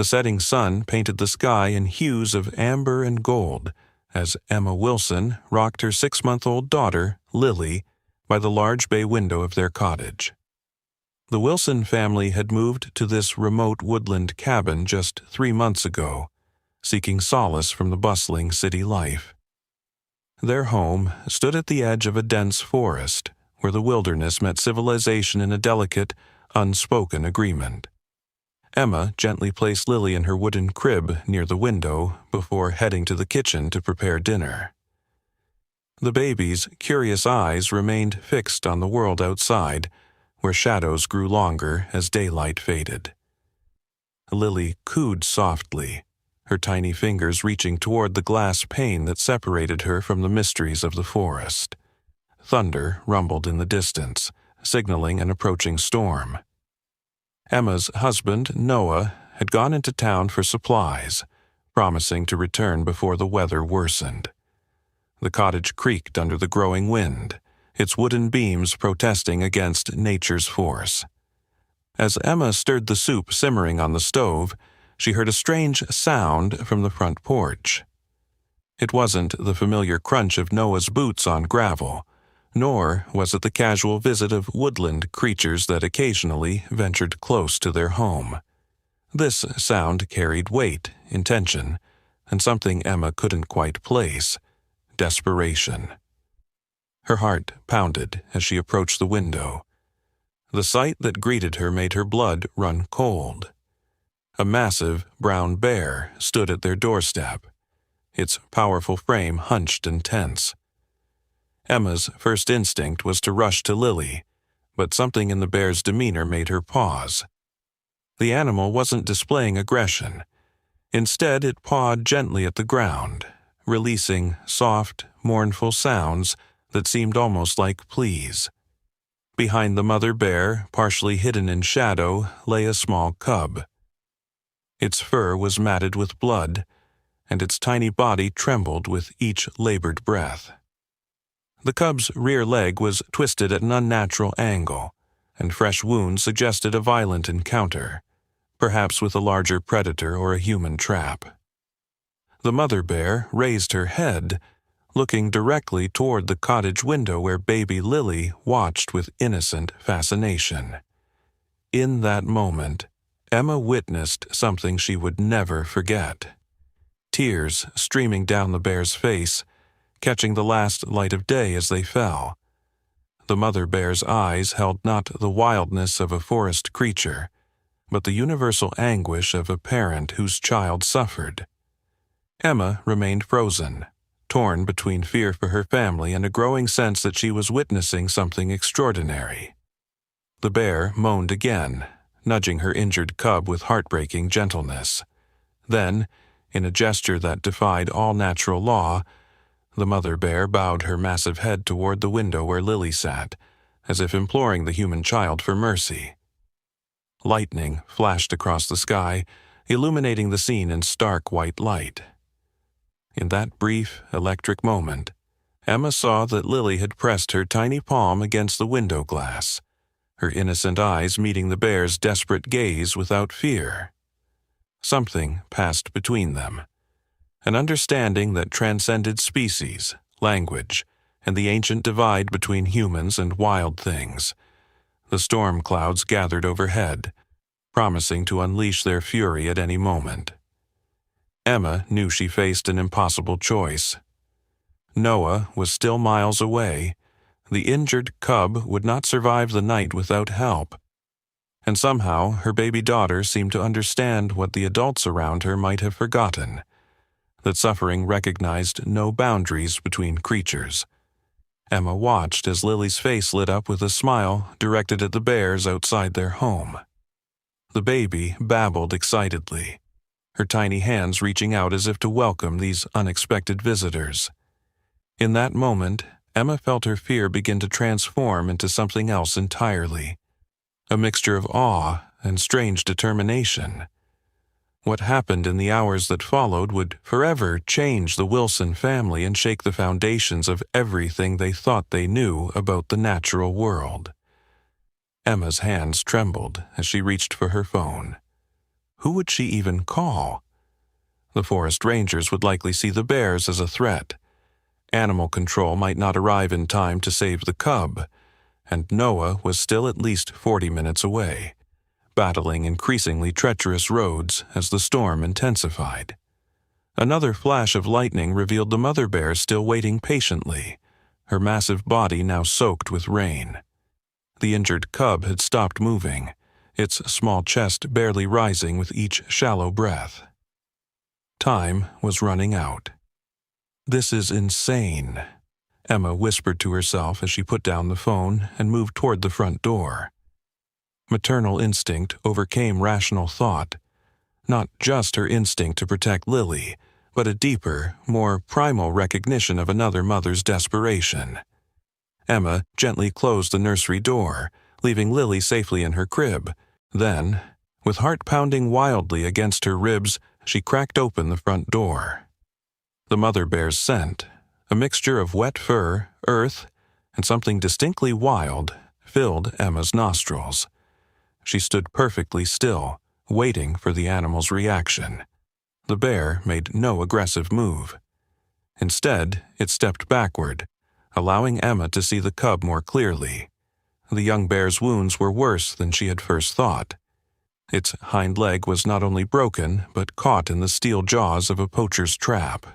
The setting sun painted the sky in hues of amber and gold as Emma Wilson rocked her 6-month-old daughter, Lily, by the large bay window of their cottage. The Wilson family had moved to this remote woodland cabin just 3 months ago, seeking solace from the bustling city life. Their home stood at the edge of a dense forest, where the wilderness met civilization in a delicate, unspoken agreement. Emma gently placed Lily in her wooden crib near the window before heading to the kitchen to prepare dinner. The baby's curious eyes remained fixed on the world outside, where shadows grew longer as daylight faded. Lily cooed softly, her tiny fingers reaching toward the glass pane that separated her from the mysteries of the forest. Thunder rumbled in the distance, signaling an approaching storm. Emma's husband, Noah, had gone into town for supplies, promising to return before the weather worsened. The cottage creaked under the growing wind, its wooden beams protesting against nature's force. As Emma stirred the soup simmering on the stove, she heard a strange sound from the front porch. It wasn't the familiar crunch of Noah's boots on gravel, nor was it the casual visit of woodland creatures that occasionally ventured close to their home. This sound carried weight, intention, and something Emma couldn't quite place: desperation. Her heart pounded as she approached the window. The sight that greeted her made her blood run cold. A massive brown bear stood at their doorstep, its powerful frame hunched and tense. Emma's first instinct was to rush to Lily, but something in the bear's demeanor made her pause. The animal wasn't displaying aggression. Instead, it pawed gently at the ground, releasing soft, mournful sounds that seemed almost like pleas. Behind the mother bear, partially hidden in shadow, lay a small cub. Its fur was matted with blood, and its tiny body trembled with each labored breath. The cub's rear leg was twisted at an unnatural angle, and fresh wounds suggested a violent encounter, perhaps with a larger predator or a human trap. The mother bear raised her head, looking directly toward the cottage window where baby Lily watched with innocent fascination. In that moment, Emma witnessed something she would never forget. Tears streaming down the bear's face, catching the last light of day as they fell. The mother bear's eyes held not the wildness of a forest creature, but the universal anguish of a parent whose child suffered. Emma remained frozen, torn between fear for her family and a growing sense that she was witnessing something extraordinary. The bear moaned again, nudging her injured cub with heartbreaking gentleness. Then, in a gesture that defied all natural law, the mother bear bowed her massive head toward the window where Lily sat, as if imploring the human child for mercy. Lightning flashed across the sky, illuminating the scene in stark white light. In that brief, electric moment, Emma saw that Lily had pressed her tiny palm against the window glass, her innocent eyes meeting the bear's desperate gaze without fear. Something passed between them, an understanding that transcended species, language, and the ancient divide between humans and wild things. The storm clouds gathered overhead, promising to unleash their fury at any moment. Emma knew she faced an impossible choice. Noah was still miles away. The injured cub would not survive the night without help. And somehow her baby daughter seemed to understand what the adults around her might have forgotten, that suffering recognized no boundaries between creatures. Emma watched as Lily's face lit up with a smile directed at the bears outside their home. The baby babbled excitedly, her tiny hands reaching out as if to welcome these unexpected visitors. In that moment, Emma felt her fear begin to transform into something else entirely, a mixture of awe and strange determination. What happened in the hours that followed would forever change the Wilson family and shake the foundations of everything they thought they knew about the natural world. Emma's hands trembled as she reached for her phone. Who would she even call? The forest rangers would likely see the bears as a threat. Animal control might not arrive in time to save the cub, and Noah was still at least 40 minutes away, battling increasingly treacherous roads as the storm intensified. Another flash of lightning revealed the mother bear still waiting patiently, her massive body now soaked with rain. The injured cub had stopped moving, its small chest barely rising with each shallow breath. Time was running out. "This is insane," Emma whispered to herself as she put down the phone and moved toward the front door. Maternal instinct overcame rational thought, not just her instinct to protect Lily, but a deeper, more primal recognition of another mother's desperation. Emma gently closed the nursery door, leaving Lily safely in her crib. Then, with heart pounding wildly against her ribs, she cracked open the front door. The mother bear's scent, a mixture of wet fur, earth, and something distinctly wild, filled Emma's nostrils. She stood perfectly still, waiting for the animal's reaction. The bear made no aggressive move. Instead, it stepped backward, allowing Emma to see the cub more clearly. The young bear's wounds were worse than she had first thought. Its hind leg was not only broken, but caught in the steel jaws of a poacher's trap.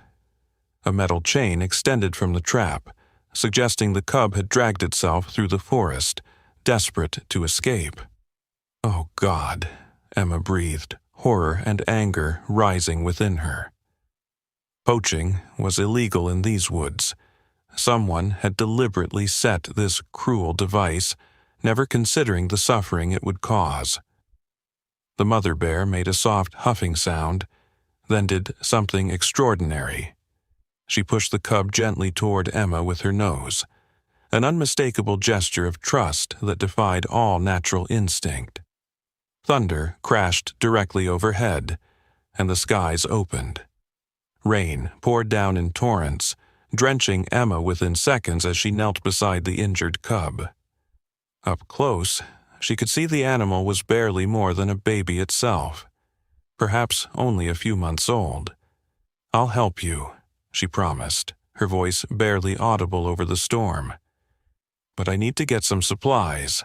A metal chain extended from the trap, suggesting the cub had dragged itself through the forest, desperate to escape. "Oh God," Emma breathed, horror and anger rising within her. Poaching was illegal in these woods. Someone had deliberately set this cruel device, never considering the suffering it would cause. The mother bear made a soft huffing sound, then did something extraordinary. She pushed the cub gently toward Emma with her nose, an unmistakable gesture of trust that defied all natural instinct. Thunder crashed directly overhead, and the skies opened. Rain poured down in torrents, drenching Emma within seconds as she knelt beside the injured cub. Up close, she could see the animal was barely more than a baby itself, perhaps only a few months old. "I'll help you," she promised, her voice barely audible over the storm. "But I need to get some supplies."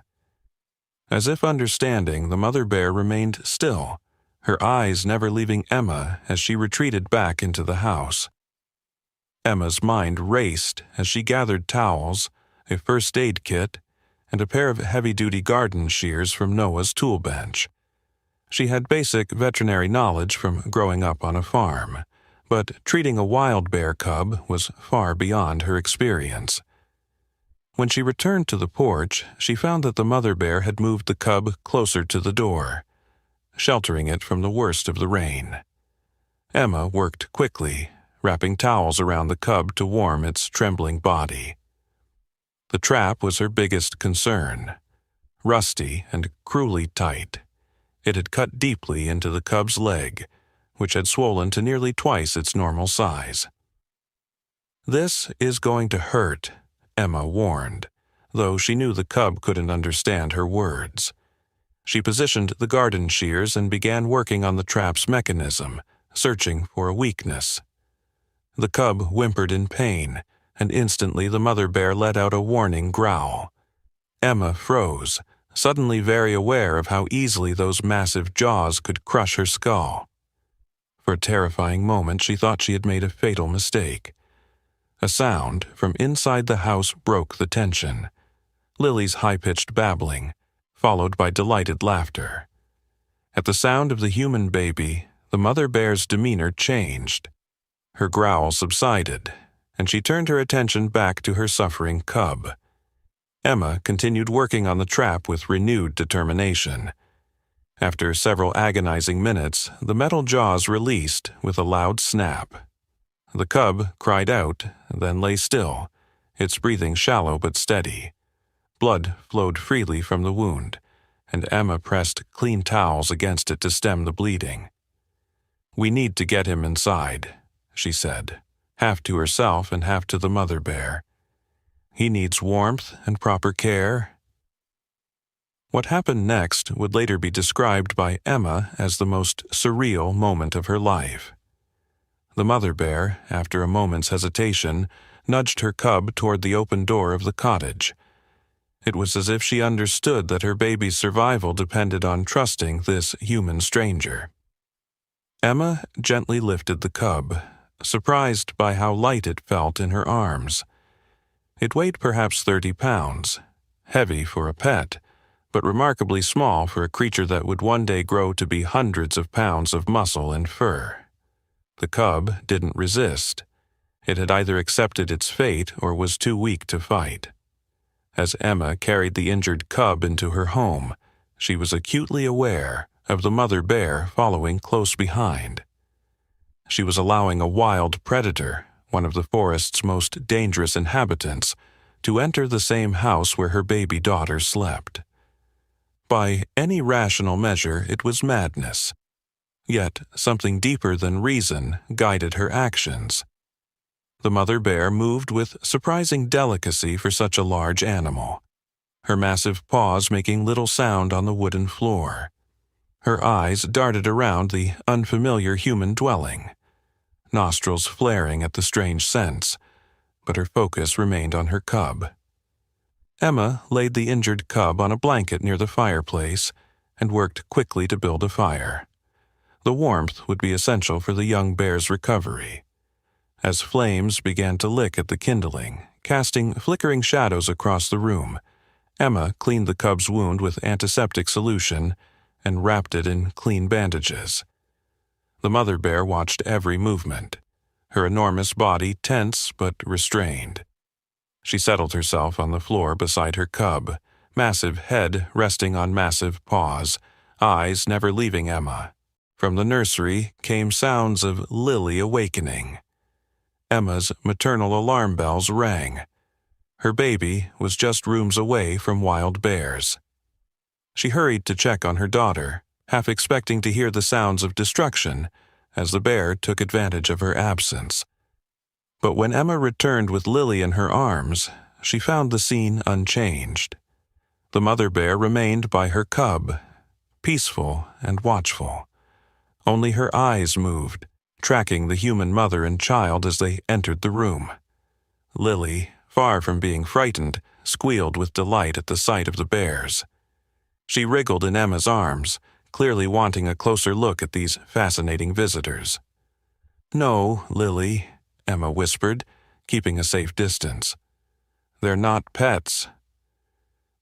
As if understanding, the mother bear remained still, her eyes never leaving Emma as she retreated back into the house. Emma's mind raced as she gathered towels, a first aid kit, and a pair of heavy-duty garden shears from Noah's tool bench. She had basic veterinary knowledge from growing up on a farm, but treating a wild bear cub was far beyond her experience. When she returned to the porch, she found that the mother bear had moved the cub closer to the door, sheltering it from the worst of the rain. Emma worked quickly, wrapping towels around the cub to warm its trembling body. The trap was her biggest concern. Rusty and cruelly tight, it had cut deeply into the cub's leg, which had swollen to nearly twice its normal size. "This is going to hurt," Emma warned, though she knew the cub couldn't understand her words. She positioned the garden shears and began working on the trap's mechanism, searching for a weakness. The cub whimpered in pain, and instantly the mother bear let out a warning growl. Emma froze, suddenly very aware of how easily those massive jaws could crush her skull. For a terrifying moment she thought she had made a fatal mistake. A sound from inside the house broke the tension. Lily's high-pitched babbling, followed by delighted laughter. At the sound of the human baby, the mother bear's demeanor changed. Her growl subsided, and she turned her attention back to her suffering cub. Emma continued working on the trap with renewed determination. After several agonizing minutes, the metal jaws released with a loud snap. The cub cried out, then lay still, its breathing shallow but steady. Blood flowed freely from the wound, and Emma pressed clean towels against it to stem the bleeding. "We need to get him inside," she said, half to herself and half to the mother bear. "He needs warmth and proper care." What happened next would later be described by Emma as the most surreal moment of her life. The mother bear, after a moment's hesitation, nudged her cub toward the open door of the cottage. It was as if she understood that her baby's survival depended on trusting this human stranger. Emma gently lifted the cub, surprised by how light it felt in her arms. It weighed perhaps 30 pounds, heavy for a pet, but remarkably small for a creature that would one day grow to be hundreds of pounds of muscle and fur. The cub didn't resist. It had either accepted its fate or was too weak to fight. As Emma carried the injured cub into her home, she was acutely aware of the mother bear following close behind. She was allowing a wild predator, one of the forest's most dangerous inhabitants, to enter the same house where her baby daughter slept. By any rational measure, it was madness. Yet something deeper than reason guided her actions. The mother bear moved with surprising delicacy for such a large animal, her massive paws making little sound on the wooden floor. Her eyes darted around the unfamiliar human dwelling, nostrils flaring at the strange scents, but her focus remained on her cub. Emma laid the injured cub on a blanket near the fireplace and worked quickly to build a fire. The warmth would be essential for the young bear's recovery. As flames began to lick at the kindling, casting flickering shadows across the room, Emma cleaned the cub's wound with antiseptic solution and wrapped it in clean bandages. The mother bear watched every movement, her enormous body tense but restrained. She settled herself on the floor beside her cub, massive head resting on massive paws, eyes never leaving Emma. From the nursery came sounds of Lily awakening. Emma's maternal alarm bells rang. Her baby was just rooms away from wild bears. She hurried to check on her daughter, half expecting to hear the sounds of destruction as the bear took advantage of her absence. But when Emma returned with Lily in her arms, she found the scene unchanged. The mother bear remained by her cub, peaceful and watchful. Only her eyes moved, tracking the human mother and child as they entered the room. Lily, far from being frightened, squealed with delight at the sight of the bears. She wriggled in Emma's arms, clearly wanting a closer look at these fascinating visitors. "No, Lily," Emma whispered, keeping a safe distance. "They're not pets."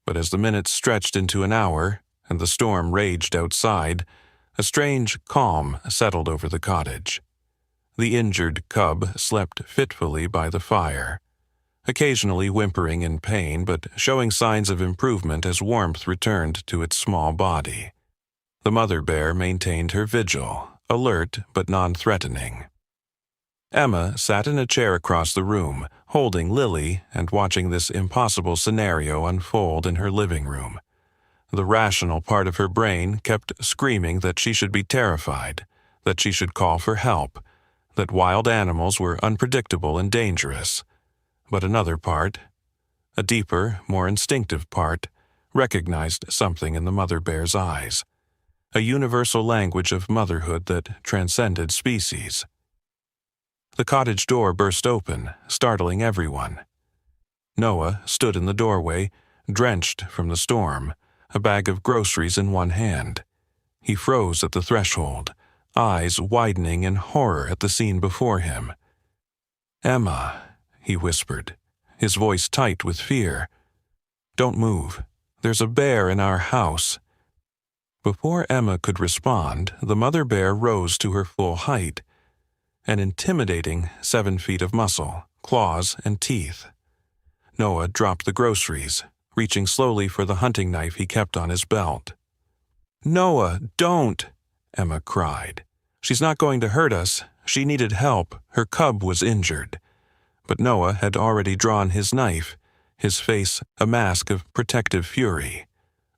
But as the minutes stretched into an hour and the storm raged outside, a strange calm settled over the cottage. The injured cub slept fitfully by the fire, occasionally whimpering in pain but showing signs of improvement as warmth returned to its small body. The mother bear maintained her vigil, alert but non-threatening. Emma sat in a chair across the room, holding Lily and watching this impossible scenario unfold in her living room. The rational part of her brain kept screaming that she should be terrified, that she should call for help, that wild animals were unpredictable and dangerous. But another part, a deeper, more instinctive part, recognized something in the mother bear's eyes, a universal language of motherhood that transcended species. The cottage door burst open, startling everyone. Noah stood in the doorway, drenched from the storm, a bag of groceries in one hand. He froze at the threshold, eyes widening in horror at the scene before him. "Emma," he whispered, his voice tight with fear. "Don't move. There's a bear in our house." Before Emma could respond, the mother bear rose to her full height, an intimidating 7 feet of muscle, claws, and teeth. Noah dropped the groceries, reaching slowly for the hunting knife he kept on his belt. "Noah, don't!" Emma cried. "She's not going to hurt us. She needed help. Her cub was injured." But Noah had already drawn his knife, his face a mask of protective fury.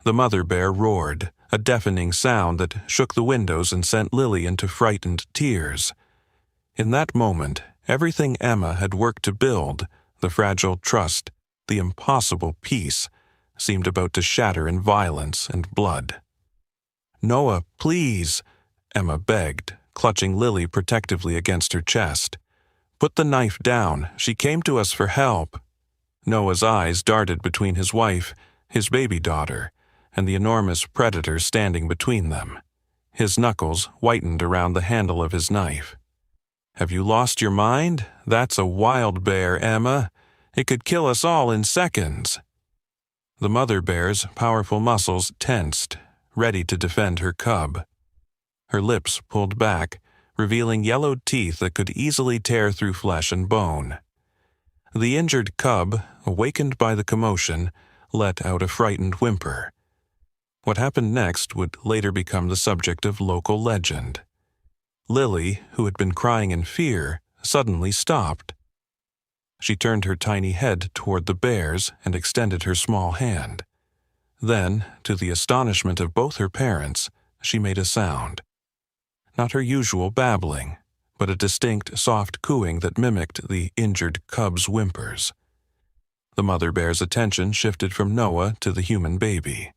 The mother bear roared, a deafening sound that shook the windows and sent Lily into frightened tears. In that moment, everything Emma had worked to build, the fragile trust, the impossible peace, seemed about to shatter in violence and blood. "Noah, please," Emma begged, clutching Lily protectively against her chest. "Put the knife down. She came to us for help." Noah's eyes darted between his wife, his baby daughter, and the enormous predator standing between them. His knuckles whitened around the handle of his knife. "Have you lost your mind? That's a wild bear, Emma. It could kill us all in seconds." The mother bear's powerful muscles tensed, ready to defend her cub. Her lips pulled back, revealing yellowed teeth that could easily tear through flesh and bone. The injured cub, awakened by the commotion, let out a frightened whimper. What happened next would later become the subject of local legend. Lily, who had been crying in fear, suddenly stopped. She turned her tiny head toward the bears and extended her small hand. Then, to the astonishment of both her parents, she made a sound. Not her usual babbling, but a distinct, soft cooing that mimicked the injured cub's whimpers. The mother bear's attention shifted from Noah to the human baby.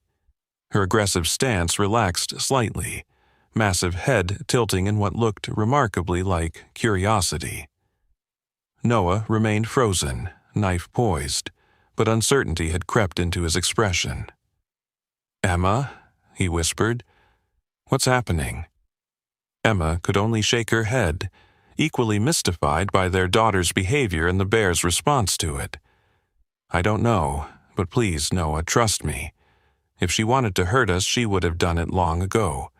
Her aggressive stance relaxed slightly, massive head tilting in what looked remarkably like curiosity. Noah remained frozen, knife poised, but uncertainty had crept into his expression. "Emma," he whispered, "what's happening?" Emma could only shake her head, equally mystified by their daughter's behavior and the bear's response to it. "I don't know, but please, Noah, trust me. If she wanted to hurt us, she would have done it long ago."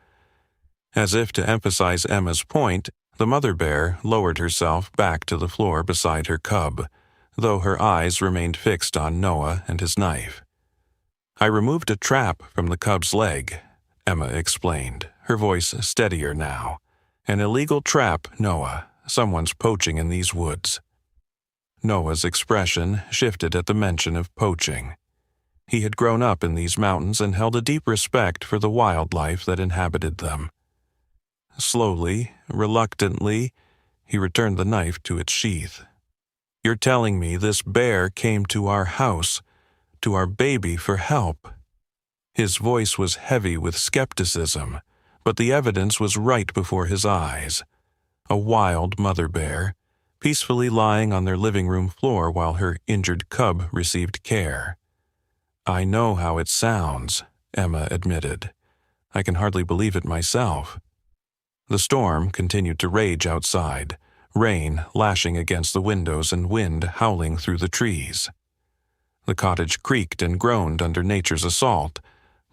As if to emphasize Emma's point, the mother bear lowered herself back to the floor beside her cub, though her eyes remained fixed on Noah and his knife. "I removed a trap from the cub's leg," Emma explained, her voice steadier now. "An illegal trap, Noah. Someone's poaching in these woods." Noah's expression shifted at the mention of poaching. He had grown up in these mountains and held a deep respect for the wildlife that inhabited them. Slowly, reluctantly, he returned the knife to its sheath. "You're telling me this bear came to our house, to our baby for help?" His voice was heavy with skepticism, but the evidence was right before his eyes. A wild mother bear, peacefully lying on their living room floor while her injured cub received care. "I know how it sounds," Emma admitted. "I can hardly believe it myself." The storm continued to rage outside, rain lashing against the windows and wind howling through the trees. The cottage creaked and groaned under nature's assault,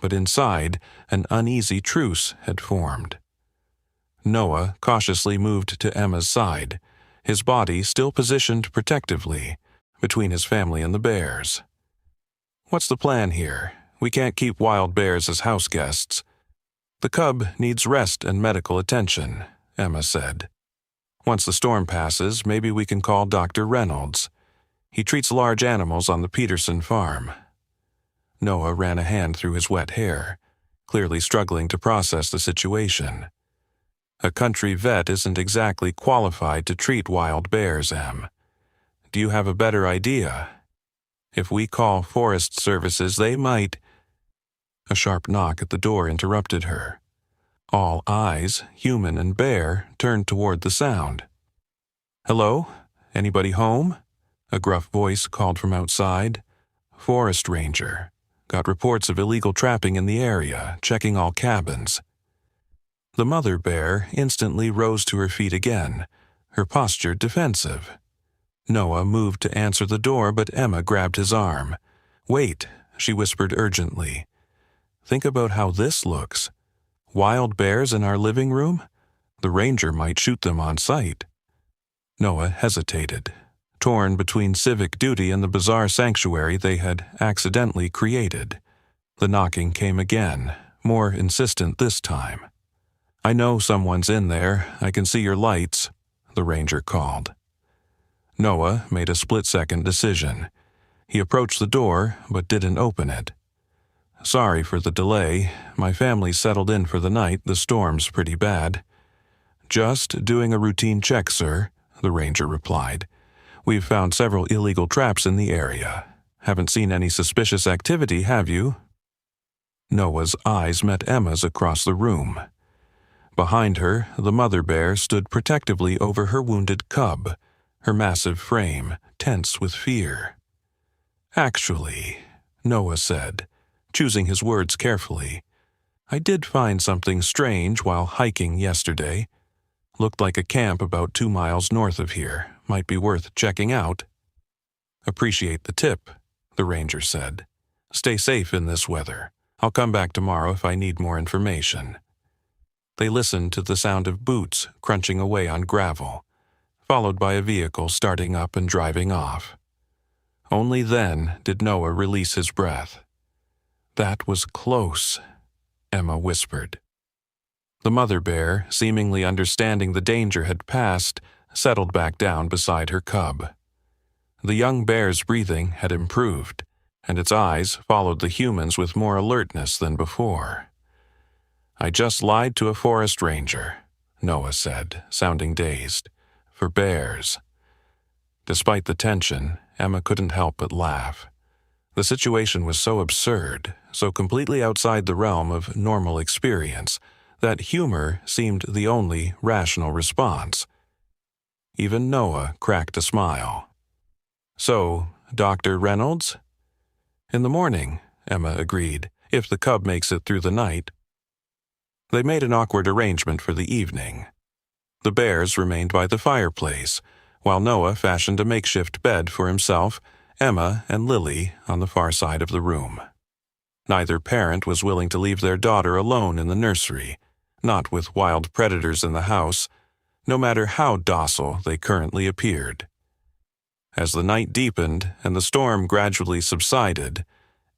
but inside, an uneasy truce had formed. Noah cautiously moved to Emma's side, his body still positioned protectively between his family and the bears. "What's the plan here? We can't keep wild bears as house guests." "The cub needs rest and medical attention," Emma said. "Once the storm passes, maybe we can call Dr. Reynolds. He treats large animals on the Peterson farm." Noah ran a hand through his wet hair, clearly struggling to process the situation. "A country vet isn't exactly qualified to treat wild bears, Em. Do you have a better idea? If we call Forest Services, they might—" A sharp knock at the door interrupted her. All eyes, human and bear, turned toward the sound. "Hello? Anybody home?" A gruff voice called from outside. "Forest Ranger. Got reports of illegal trapping in the area, checking all cabins." The mother bear instantly rose to her feet again, her posture defensive. Noah moved to answer the door, but Emma grabbed his arm. "Wait," she whispered urgently. "Think about how this looks. Wild bears in our living room? The ranger might shoot them on sight." Noah hesitated, torn between civic duty and the bizarre sanctuary they had accidentally created. The knocking came again, more insistent this time. "I know someone's in there. I can see your lights," the ranger called. Noah made a split-second decision. He approached the door, but didn't open it. "Sorry for the delay. My family settled in for the night. The storm's pretty bad." "Just doing a routine check, sir," the ranger replied. "We've found several illegal traps in the area. Haven't seen any suspicious activity, have you?" Noah's eyes met Emma's across the room. Behind her, the mother bear stood protectively over her wounded cub, her massive frame tense with fear. "Actually," Noah said, choosing his words carefully, "I did find something strange while hiking yesterday. Looked like a camp about 2 miles north of here. Might be worth checking out." "Appreciate the tip," the ranger said. "Stay safe in this weather. I'll come back tomorrow if I need more information." They listened to the sound of boots crunching away on gravel, followed by a vehicle starting up and driving off. Only then did Noah release his breath. "That was close," Emma whispered. The mother bear, seemingly understanding the danger had passed, settled back down beside her cub. The young bear's breathing had improved, and its eyes followed the humans with more alertness than before. "I just lied to a forest ranger," Noah said, sounding dazed. "For bears." Despite the tension, Emma couldn't help but laugh. The situation was so absurd, so completely outside the realm of normal experience, that humor seemed the only rational response. Even Noah cracked a smile. "So, Dr. Reynolds?" "In the morning," Emma agreed, "if the cub makes it through the night." They made an awkward arrangement for the evening. The bears remained by the fireplace, while Noah fashioned a makeshift bed for himself, Emma, and Lily on the far side of the room. Neither parent was willing to leave their daughter alone in the nursery, not with wild predators in the house, no matter how docile they currently appeared. As the night deepened and the storm gradually subsided,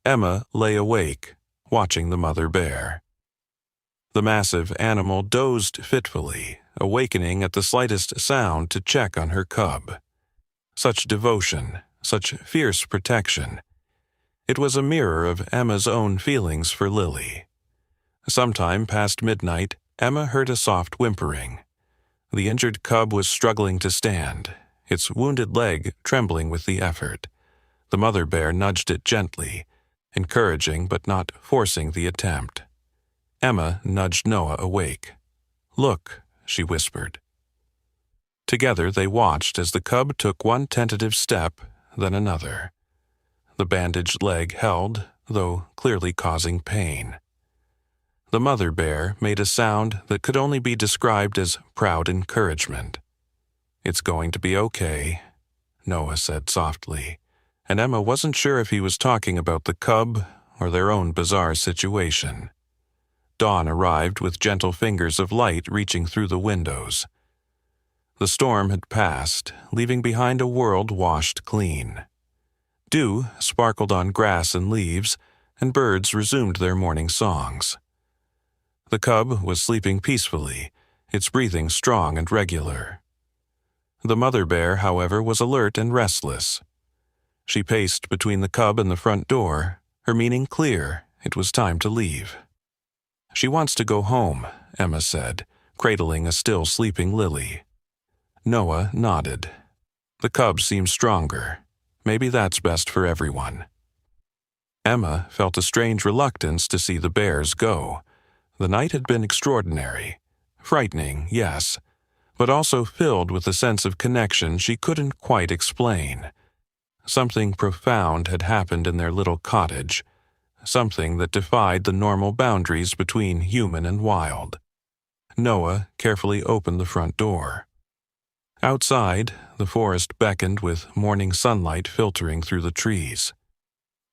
Emma lay awake, watching the mother bear. The massive animal dozed fitfully, awakening at the slightest sound to check on her cub. Such devotion, such fierce protection. It was a mirror of Emma's own feelings for Lily. Sometime past midnight, Emma heard a soft whimpering. The injured cub was struggling to stand, its wounded leg trembling with the effort. The mother bear nudged it gently, encouraging but not forcing the attempt. Emma nudged Noah awake. "Look," she whispered. Together they watched as the cub took one tentative step, then another. The bandaged leg held, though clearly causing pain. The mother bear made a sound that could only be described as proud encouragement. "It's going to be okay," Noah said softly, and Emma wasn't sure if he was talking about the cub or their own bizarre situation. Dawn arrived with gentle fingers of light reaching through the windows. The storm had passed, leaving behind a world washed clean. Dew sparkled on grass and leaves, and birds resumed their morning songs. The cub was sleeping peacefully, its breathing strong and regular. The mother bear, however, was alert and restless. She paced between the cub and the front door, her meaning clear. It was time to leave. "She wants to go home," Emma said, cradling a still sleeping Lily. Noah nodded. "The cub seems stronger. Maybe that's best for everyone." Emma felt a strange reluctance to see the bears go. The night had been extraordinary. Frightening, yes, but also filled with a sense of connection she couldn't quite explain. Something profound had happened in their little cottage, something that defied the normal boundaries between human and wild. Noah carefully opened the front door. Outside, the forest beckoned with morning sunlight filtering through the trees.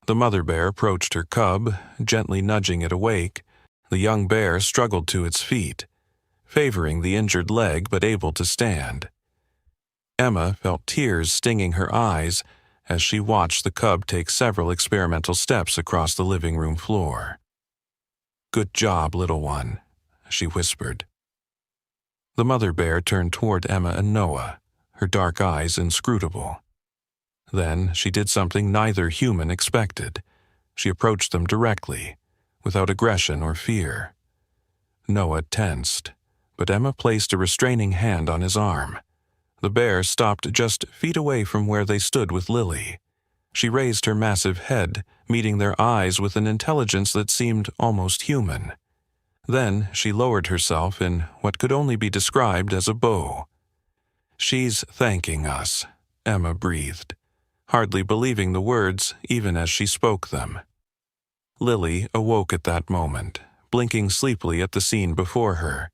The mother bear approached her cub, gently nudging it awake. The young bear struggled to its feet, favoring the injured leg but able to stand. Emma felt tears stinging her eyes as she watched the cub take several experimental steps across the living room floor. "Good job, little one," she whispered. The mother bear turned toward Emma and Noah, her dark eyes inscrutable. Then she did something neither human expected. She approached them directly, without aggression or fear. Noah tensed, but Emma placed a restraining hand on his arm. The bear stopped just feet away from where they stood with Lily. She raised her massive head, meeting their eyes with an intelligence that seemed almost human. Then she lowered herself in what could only be described as a bow. "She's thanking us," Emma breathed, hardly believing the words even as she spoke them. Lily awoke at that moment, blinking sleepily at the scene before her.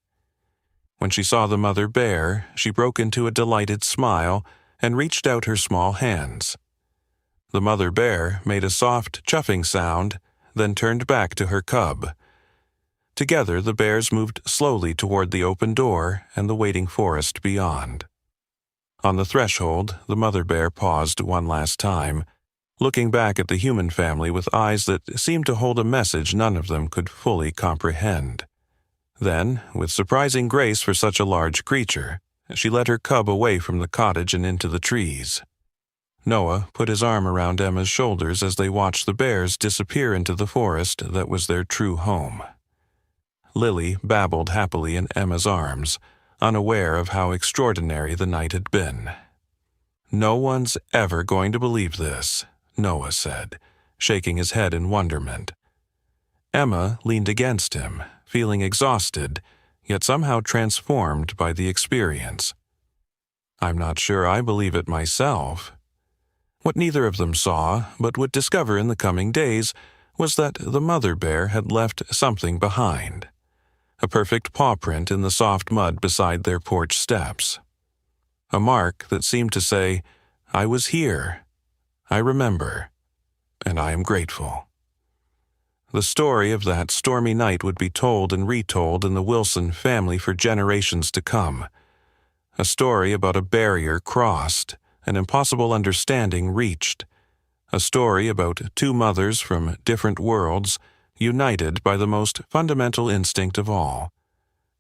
When she saw the mother bear, she broke into a delighted smile and reached out her small hands. The mother bear made a soft chuffing sound, then turned back to her cub. Together the bears moved slowly toward the open door and the waiting forest beyond. On the threshold, the mother bear paused one last time, looking back at the human family with eyes that seemed to hold a message none of them could fully comprehend. Then, with surprising grace for such a large creature, she led her cub away from the cottage and into the trees. Noah put his arm around Emma's shoulders as they watched the bears disappear into the forest that was their true home. Lily babbled happily in Emma's arms, unaware of how extraordinary the night had been. "No one's ever going to believe this," Noah said, shaking his head in wonderment. Emma leaned against him, feeling exhausted, yet somehow transformed by the experience. "I'm not sure I believe it myself." What neither of them saw, but would discover in the coming days, was that the mother bear had left something behind. A perfect paw print in the soft mud beside their porch steps. A mark that seemed to say, "I was here, I remember, and I am grateful." The story of that stormy night would be told and retold in the Wilson family for generations to come. A story about a barrier crossed, an impossible understanding reached. A story about two mothers from different worlds, united by the most fundamental instinct of all,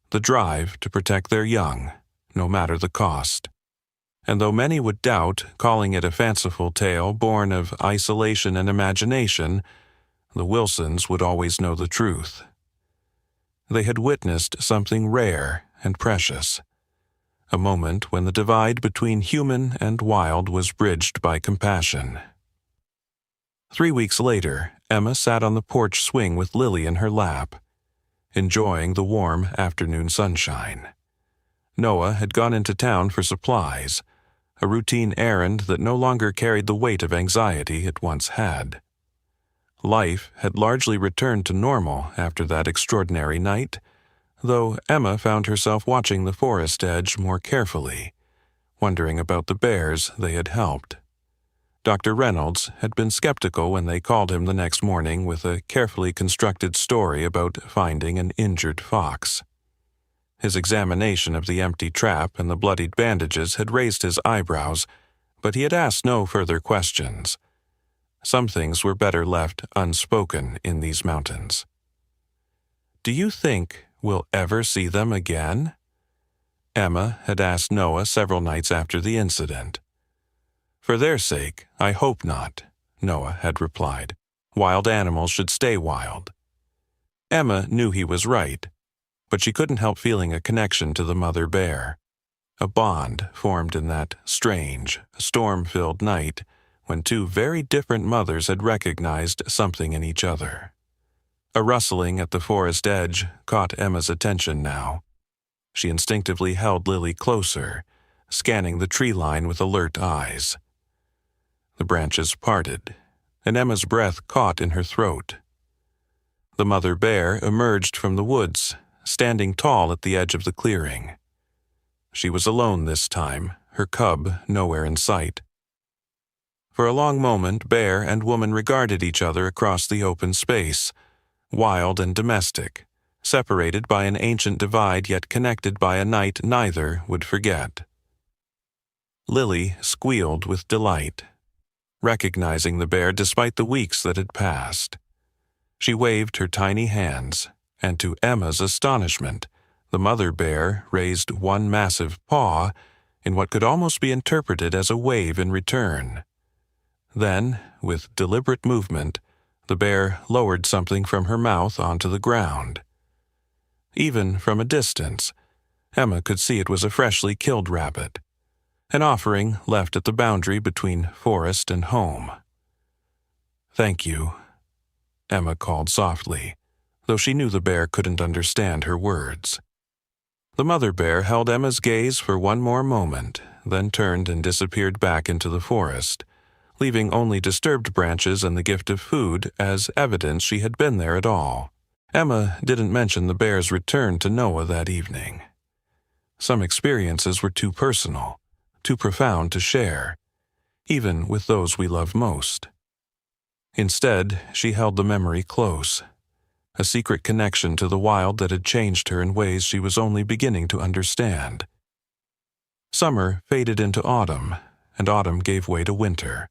the drive to protect their young, no matter the cost. And though many would doubt, calling it a fanciful tale born of isolation and imagination, the Wilsons would always know the truth. They had witnessed something rare and precious, a moment when the divide between human and wild was bridged by compassion. 3 weeks later, Emma sat on the porch swing with Lily in her lap, enjoying the warm afternoon sunshine. Noah had gone into town for supplies, a routine errand that no longer carried the weight of anxiety it once had. Life had largely returned to normal after that extraordinary night, though Emma found herself watching the forest edge more carefully, wondering about the bears they had helped. Dr. Reynolds had been skeptical when they called him the next morning with a carefully constructed story about finding an injured fox. His examination of the empty trap and the bloodied bandages had raised his eyebrows, but he had asked no further questions. Some things were better left unspoken in these mountains. "Do you think we'll ever see them again?" Emma had asked Noah several nights after the incident. "For their sake, I hope not," Noah had replied. "Wild animals should stay wild." Emma knew he was right, but she couldn't help feeling a connection to the mother bear, a bond formed in that strange, storm-filled night when two very different mothers had recognized something in each other. A rustling at the forest edge caught Emma's attention now. She instinctively held Lily closer, scanning the tree line with alert eyes. The branches parted, and Emma's breath caught in her throat. The mother bear emerged from the woods, standing tall at the edge of the clearing. She was alone this time, her cub nowhere in sight. For a long moment, bear and woman regarded each other across the open space, wild and domestic, separated by an ancient divide yet connected by a night neither would forget. Lily squealed with delight, recognizing the bear despite the weeks that had passed. She waved her tiny hands, and to Emma's astonishment, the mother bear raised one massive paw in what could almost be interpreted as a wave in return. Then, with deliberate movement, the bear lowered something from her mouth onto the ground. Even from a distance, Emma could see it was a freshly killed rabbit, an offering left at the boundary between forest and home. "Thank you," Emma called softly, though she knew the bear couldn't understand her words. The mother bear held Emma's gaze for one more moment, then turned and disappeared back into the forest, leaving only disturbed branches and the gift of food as evidence she had been there at all. Emma didn't mention the bear's return to Noah that evening. Some experiences were too personal, too profound to share, even with those we love most. Instead, she held the memory close, a secret connection to the wild that had changed her in ways she was only beginning to understand. Summer faded into autumn, and autumn gave way to winter.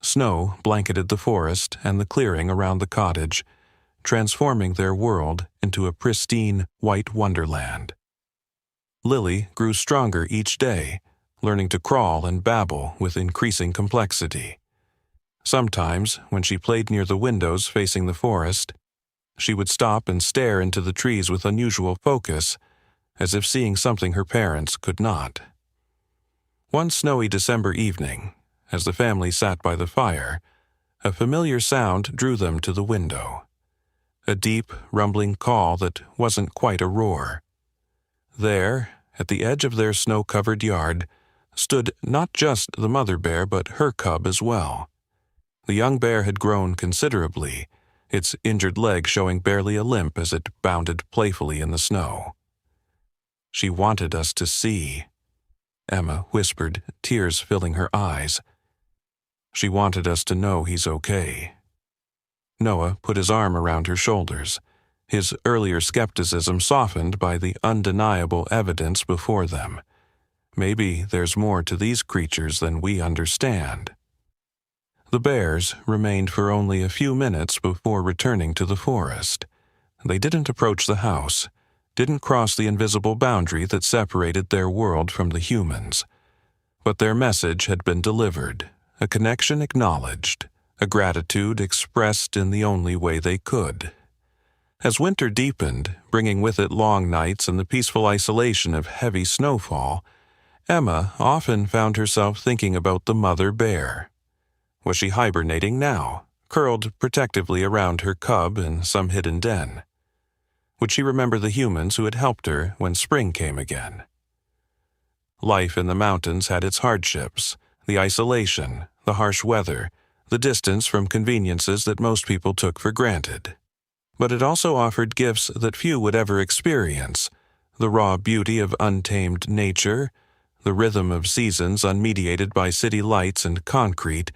Snow blanketed the forest and the clearing around the cottage, transforming their world into a pristine, white wonderland. Lily grew stronger each day, learning to crawl and babble with increasing complexity. Sometimes, when she played near the windows facing the forest, she would stop and stare into the trees with unusual focus, as if seeing something her parents could not. One snowy December evening, as the family sat by the fire, a familiar sound drew them to the window. A deep, rumbling call that wasn't quite a roar. There, at the edge of their snow-covered yard, stood not just the mother bear but her cub as well. The young bear had grown considerably, its injured leg showing barely a limp as it bounded playfully in the snow. "She wanted us to see," Emma whispered, tears filling her eyes. "She wanted us to know he's okay." Noah put his arm around her shoulders, his earlier skepticism softened by the undeniable evidence before them. Maybe there's more to these creatures than we understand. The bears remained for only a few minutes before returning to the forest. They didn't approach the house, didn't cross the invisible boundary that separated their world from the humans. But their message had been delivered, a connection acknowledged, a gratitude expressed in the only way they could. As winter deepened, bringing with it long nights and the peaceful isolation of heavy snowfall, Emma often found herself thinking about the mother bear. Was she hibernating now, curled protectively around her cub in some hidden den? Would she remember the humans who had helped her when spring came again? Life in the mountains had its hardships, the isolation, the harsh weather, the distance from conveniences that most people took for granted. But it also offered gifts that few would ever experience, the raw beauty of untamed nature, the rhythm of seasons unmediated by city lights and concrete,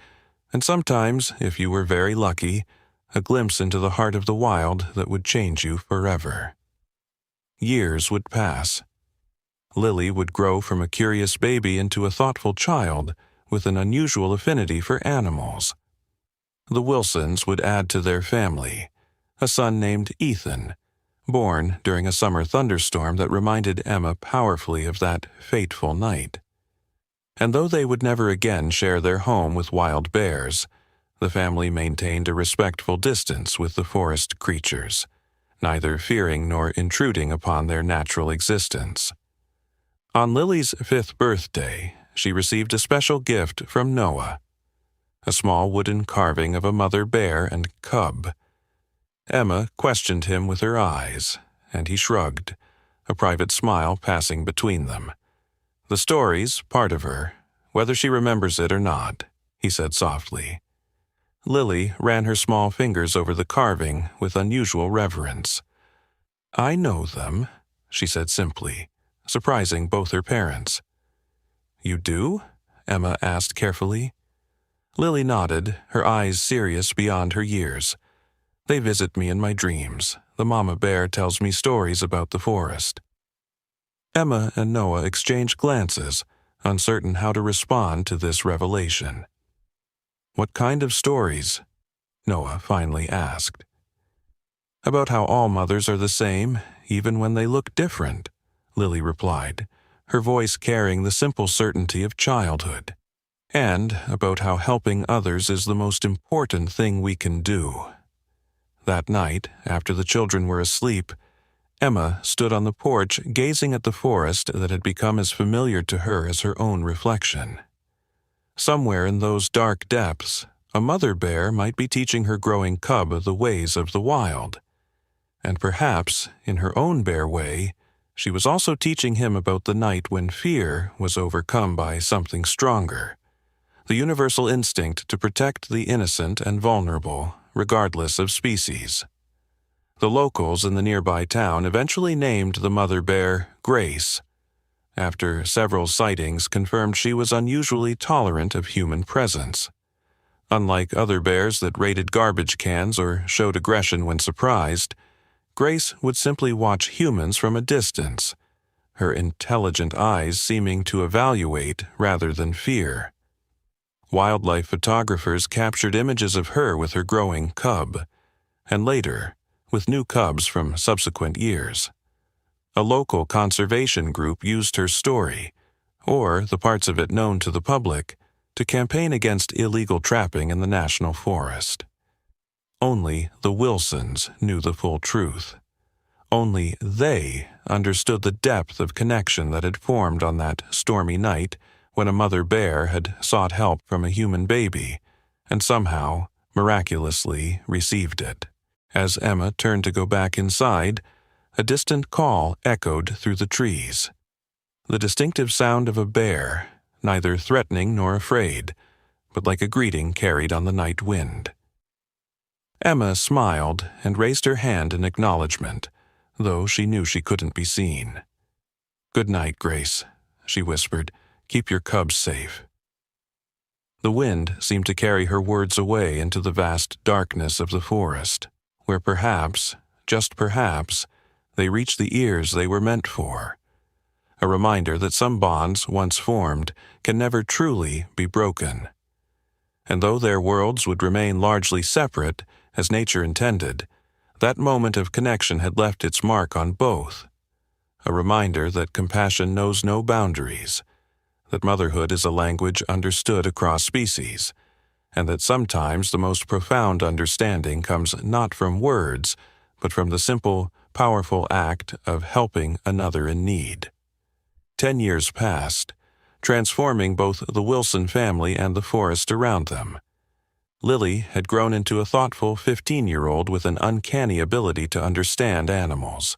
and sometimes, if you were very lucky, a glimpse into the heart of the wild that would change you forever. Years would pass. Lily would grow from a curious baby into a thoughtful child with an unusual affinity for animals. The Wilsons would add to their family, a son named Ethan, born during a summer thunderstorm that reminded Emma powerfully of that fateful night. And though they would never again share their home with wild bears, the family maintained a respectful distance with the forest creatures, neither fearing nor intruding upon their natural existence. On Lily's 5th birthday, she received a special gift from Noah, a small wooden carving of a mother bear and cub. Emma questioned him with her eyes, and he shrugged, a private smile passing between them. "The story's part of her, whether she remembers it or not," he said softly. Lily ran her small fingers over the carving with unusual reverence. "I know them," she said simply, surprising both her parents. "You do?" Emma asked carefully. Lily nodded, her eyes serious beyond her years. "They visit me in my dreams. The mama bear tells me stories about the forest." Emma and Noah exchanged glances, uncertain how to respond to this revelation. "What kind of stories?" Noah finally asked. "About how all mothers are the same, even when they look different," Lily replied, her voice carrying the simple certainty of childhood. "And about how helping others is the most important thing we can do." That night, after the children were asleep, Emma stood on the porch gazing at the forest that had become as familiar to her as her own reflection. Somewhere in those dark depths, a mother bear might be teaching her growing cub the ways of the wild. And perhaps, in her own bear way, she was also teaching him about the night when fear was overcome by something stronger, the universal instinct to protect the innocent and vulnerable, regardless of species. The locals in the nearby town eventually named the mother bear Grace, after several sightings confirmed she was unusually tolerant of human presence. Unlike other bears that raided garbage cans or showed aggression when surprised, Grace would simply watch humans from a distance, her intelligent eyes seeming to evaluate rather than fear. Wildlife photographers captured images of her with her growing cub, and later, with new cubs from subsequent years. A local conservation group used her story, or the parts of it known to the public, to campaign against illegal trapping in the national forest. Only the Wilsons knew the full truth. Only they understood the depth of connection that had formed on that stormy night when a mother bear had sought help from a human baby, and somehow, miraculously, received it. As Emma turned to go back inside, a distant call echoed through the trees. The distinctive sound of a bear, neither threatening nor afraid, but like a greeting carried on the night wind. Emma smiled and raised her hand in acknowledgement, though she knew she couldn't be seen. "Good night, Grace," she whispered. "Keep your cubs safe." The wind seemed to carry her words away into the vast darkness of the forest, where perhaps, just perhaps, they reached the ears they were meant for. A reminder that some bonds, once formed, can never truly be broken. And though their worlds would remain largely separate, as nature intended, that moment of connection had left its mark on both. A reminder that compassion knows no boundaries, that motherhood is a language understood across species, and that sometimes the most profound understanding comes not from words, but from the simple, powerful act of helping another in need. 10 years passed, transforming both the Wilson family and the forest around them. Lily had grown into a thoughtful 15-year-old with an uncanny ability to understand animals.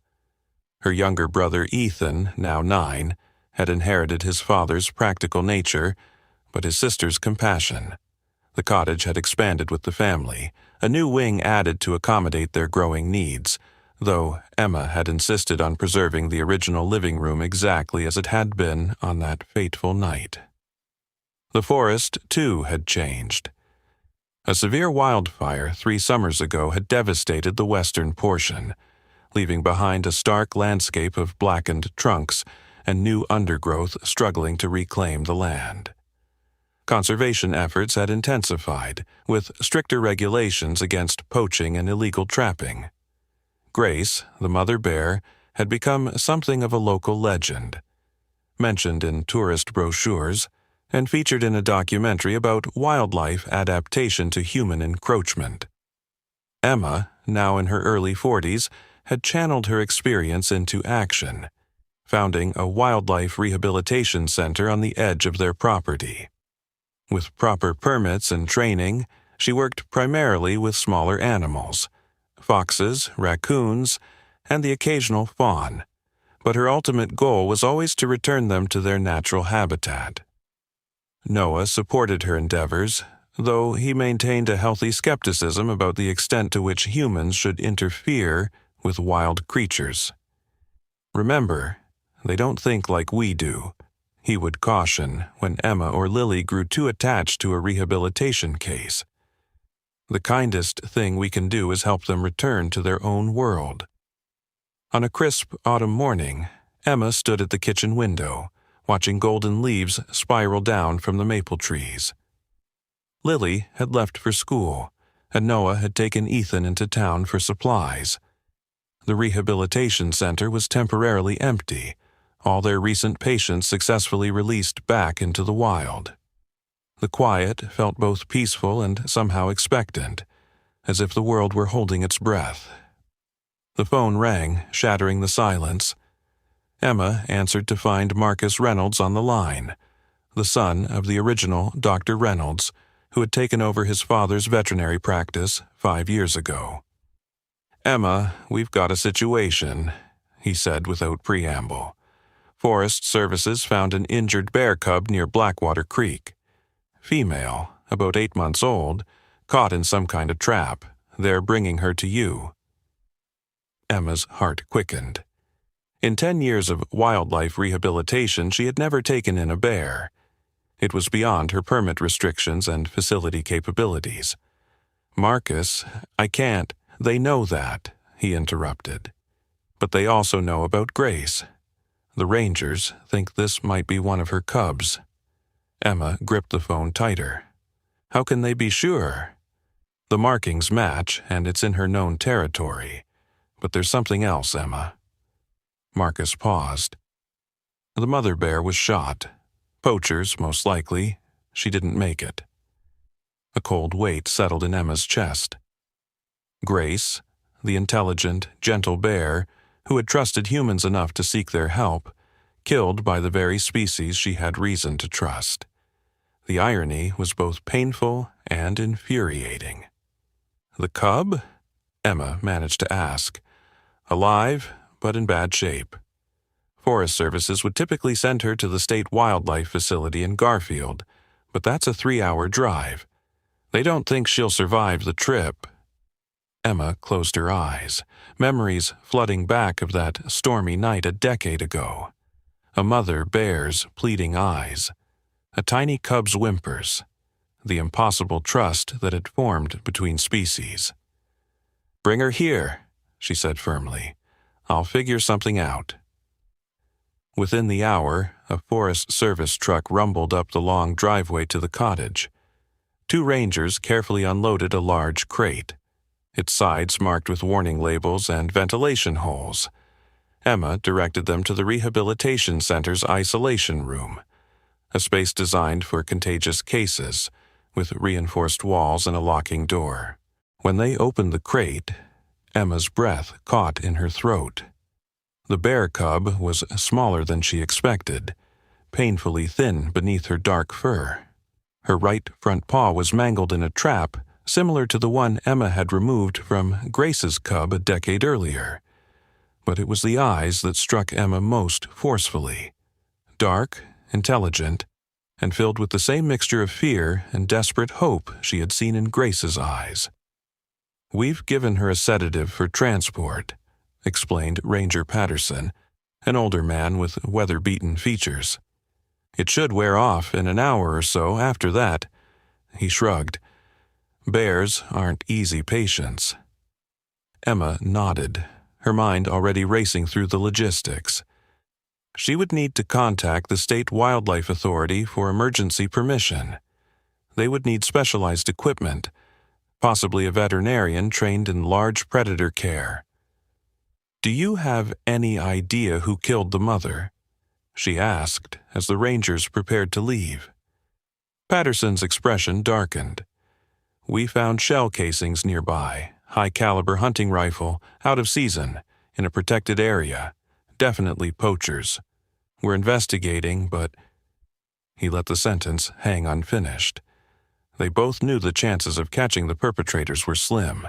Her younger brother Ethan, now 9, had inherited his father's practical nature, but his sister's compassion. The cottage had expanded with the family, a new wing added to accommodate their growing needs, though Emma had insisted on preserving the original living room exactly as it had been on that fateful night. The forest, too, had changed. A severe wildfire 3 summers ago had devastated the western portion, leaving behind a stark landscape of blackened trunks and new undergrowth struggling to reclaim the land. Conservation efforts had intensified, with stricter regulations against poaching and illegal trapping. Grace, the mother bear, had become something of a local legend, mentioned in tourist brochures, and featured in a documentary about wildlife adaptation to human encroachment. Emma, now in her early 40s, had channeled her experience into action, founding a wildlife rehabilitation center on the edge of their property. With proper permits and training, she worked primarily with smaller animals, foxes, raccoons, and the occasional fawn, but her ultimate goal was always to return them to their natural habitat. Noah supported her endeavors, though he maintained a healthy skepticism about the extent to which humans should interfere with wild creatures. "Remember, they don't think like we do," he would caution when Emma or Lily grew too attached to a rehabilitation case. "The kindest thing we can do is help them return to their own world." On a crisp autumn morning, Emma stood at the kitchen window, watching golden leaves spiral down from the maple trees. Lily had left for school, and Noah had taken Ethan into town for supplies. The rehabilitation center was temporarily empty, all their recent patients successfully released back into the wild. The quiet felt both peaceful and somehow expectant, as if the world were holding its breath. The phone rang, shattering the silence. Emma answered to find Marcus Reynolds on the line, the son of the original Dr. Reynolds, who had taken over his father's veterinary practice 5 years ago. "Emma, we've got a situation," he said without preamble. "Forest Services found an injured bear cub near Blackwater Creek. Female, about 8 months old, caught in some kind of trap. They're bringing her to you." Emma's heart quickened. In 10 years of wildlife rehabilitation, she had never taken in a bear. It was beyond her permit restrictions and facility capabilities. "Marcus, I can't." "They know that," he interrupted. "But they also know about Grace. The Rangers think this might be one of her cubs." Emma gripped the phone tighter. "How can they be sure?" "The markings match, and it's in her known territory. But there's something else, Emma." Marcus paused. "The mother bear was shot. Poachers, most likely. She didn't make it." A cold weight settled in Emma's chest. Grace, the intelligent, gentle bear, who had trusted humans enough to seek their help, killed by the very species she had reason to trust. The irony was both painful and infuriating. "The cub?" Emma managed to ask. "Alive, but in bad shape. Forest Services would typically send her to the State Wildlife Facility in Garfield, but that's a 3-hour drive. They don't think she'll survive the trip." Emma closed her eyes, memories flooding back of that stormy night a decade ago. A mother bear's pleading eyes, a tiny cub's whimpers, the impossible trust that had formed between species. "Bring her here," she said firmly. "I'll figure something out." Within the hour, a Forest Service truck rumbled up the long driveway to the cottage. 2 rangers carefully unloaded a large crate, its sides marked with warning labels and ventilation holes. Emma directed them to the Rehabilitation Center's isolation room, a space designed for contagious cases, with reinforced walls and a locking door. When they opened the crate, Emma's breath caught in her throat. The bear cub was smaller than she expected, painfully thin beneath her dark fur. Her right front paw was mangled in a trap similar to the one Emma had removed from Grace's cub a decade earlier. But it was the eyes that struck Emma most forcefully. Dark, intelligent, and filled with the same mixture of fear and desperate hope she had seen in Grace's eyes. "We've given her a sedative for transport," explained Ranger Patterson, an older man with weather-beaten features. "It should wear off in an hour or so after that." He shrugged. "Bears aren't easy patients." Emma nodded, her mind already racing through the logistics. She would need to contact the State Wildlife Authority for emergency permission. They would need specialized equipment, possibly a veterinarian trained in large predator care. "Do you have any idea who killed the mother?" she asked as the Rangers prepared to leave. Patterson's expression darkened. "We found shell casings nearby, high-caliber hunting rifle, out of season, in a protected area. Definitely poachers. We're investigating, but—" He let the sentence hang unfinished. They both knew the chances of catching the perpetrators were slim.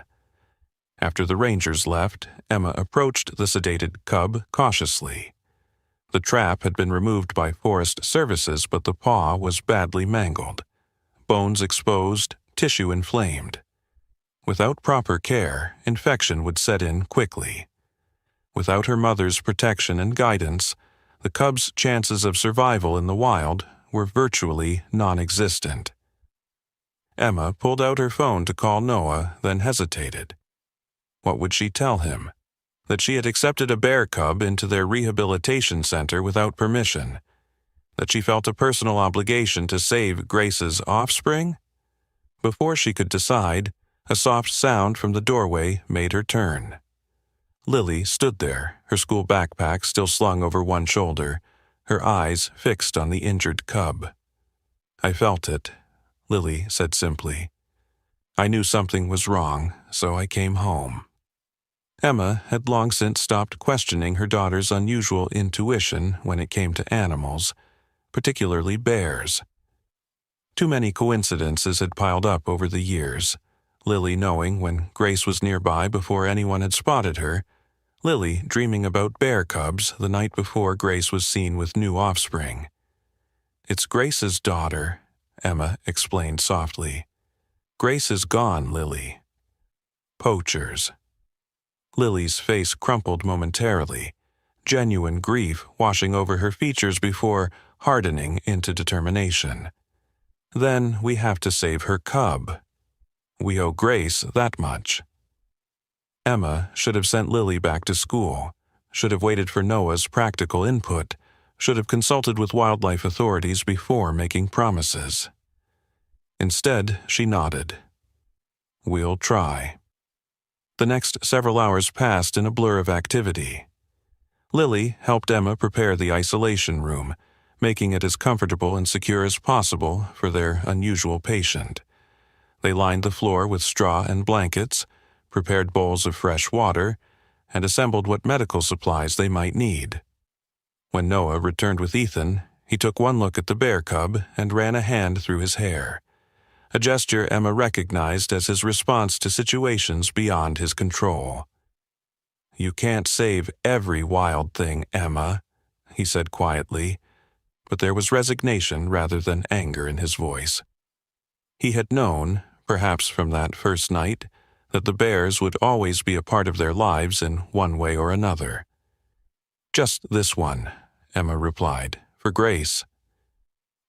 After the Rangers left, Emma approached the sedated cub cautiously. The trap had been removed by Forest Services, but the paw was badly mangled. Bones exposed, tissue inflamed. Without proper care, infection would set in quickly. Without her mother's protection and guidance, the cub's chances of survival in the wild were virtually non-existent. Emma pulled out her phone to call Noah, then hesitated. What would she tell him? That she had accepted a bear cub into their rehabilitation center without permission? That she felt a personal obligation to save Grace's offspring? Before she could decide, a soft sound from the doorway made her turn. Lily stood there, her school backpack still slung over one shoulder, her eyes fixed on the injured cub. "I felt it," Lily said simply. "I knew something was wrong, so I came home." Emma had long since stopped questioning her daughter's unusual intuition when it came to animals, particularly bears. Too many coincidences had piled up over the years. Lily knowing when Grace was nearby before anyone had spotted her, Lily dreaming about bear cubs the night before Grace was seen with new offspring. "It's Grace's daughter," Emma explained softly. "Grace is gone, Lily." Poachers. Lily's face crumpled momentarily, genuine grief washing over her features before hardening into determination. "Then we have to save her cub. We owe Grace that much." Emma should have sent Lily back to school, should have waited for Noah's practical input, should have consulted with wildlife authorities before making promises. Instead, she nodded. "We'll try." The next several hours passed in a blur of activity. Lily helped Emma prepare the isolation room, making it as comfortable and secure as possible for their unusual patient. They lined the floor with straw and blankets, prepared bowls of fresh water, and assembled what medical supplies they might need. When Noah returned with Ethan, he took one look at the bear cub and ran a hand through his hair, a gesture Emma recognized as his response to situations beyond his control. "You can't save every wild thing, Emma," he said quietly, but there was resignation rather than anger in his voice. He had known, perhaps from that first night, that the bears would always be a part of their lives in one way or another. "Just this one," Emma replied, "for Grace."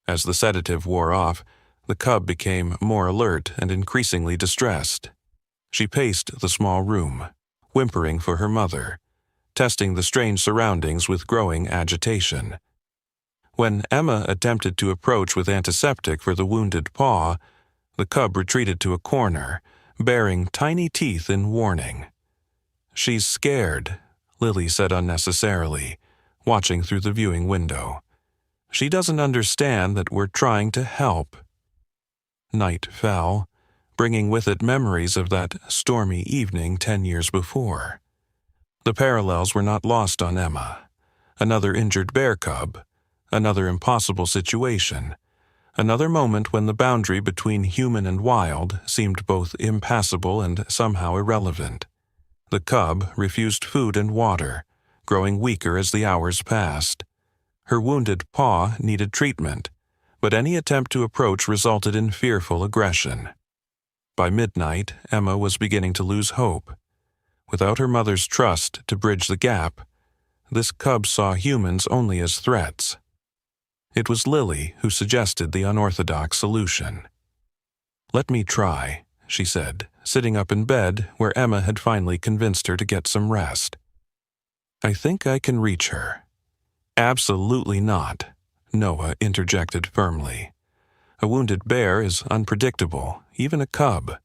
As the sedative wore off, the cub became more alert and increasingly distressed. She paced the small room, whimpering for her mother, testing the strange surroundings with growing agitation. When Emma attempted to approach with antiseptic for the wounded paw, the cub retreated to a corner, baring tiny teeth in warning. "She's scared," Lily said unnecessarily, watching through the viewing window. "She doesn't understand that we're trying to help." Night fell, bringing with it memories of that stormy evening 10 years before. The parallels were not lost on Emma. Another injured bear cub, another impossible situation, another moment when the boundary between human and wild seemed both impassable and somehow irrelevant. The cub refused food and water, growing weaker as the hours passed. Her wounded paw needed treatment, but any attempt to approach resulted in fearful aggression. By midnight, Emma was beginning to lose hope. Without her mother's trust to bridge the gap, this cub saw humans only as threats. It was Lily who suggested the unorthodox solution. "Let me try," she said, sitting up in bed where Emma had finally convinced her to get some rest. "I think I can reach her." "Absolutely not," Noah interjected firmly. "A wounded bear is unpredictable, even a cub."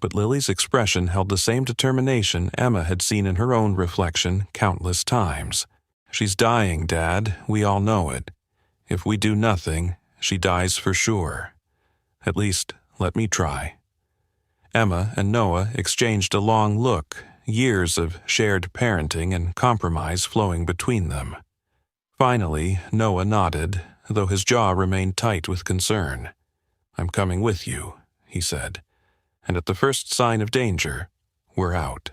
But Lily's expression held the same determination Emma had seen in her own reflection countless times. "She's dying, Dad, we all know it. If we do nothing, she dies for sure. At least, let me try." Emma and Noah exchanged a long look, years of shared parenting and compromise flowing between them. Finally, Noah nodded, though his jaw remained tight with concern. "I'm coming with you," he said, "and at the first sign of danger, we're out."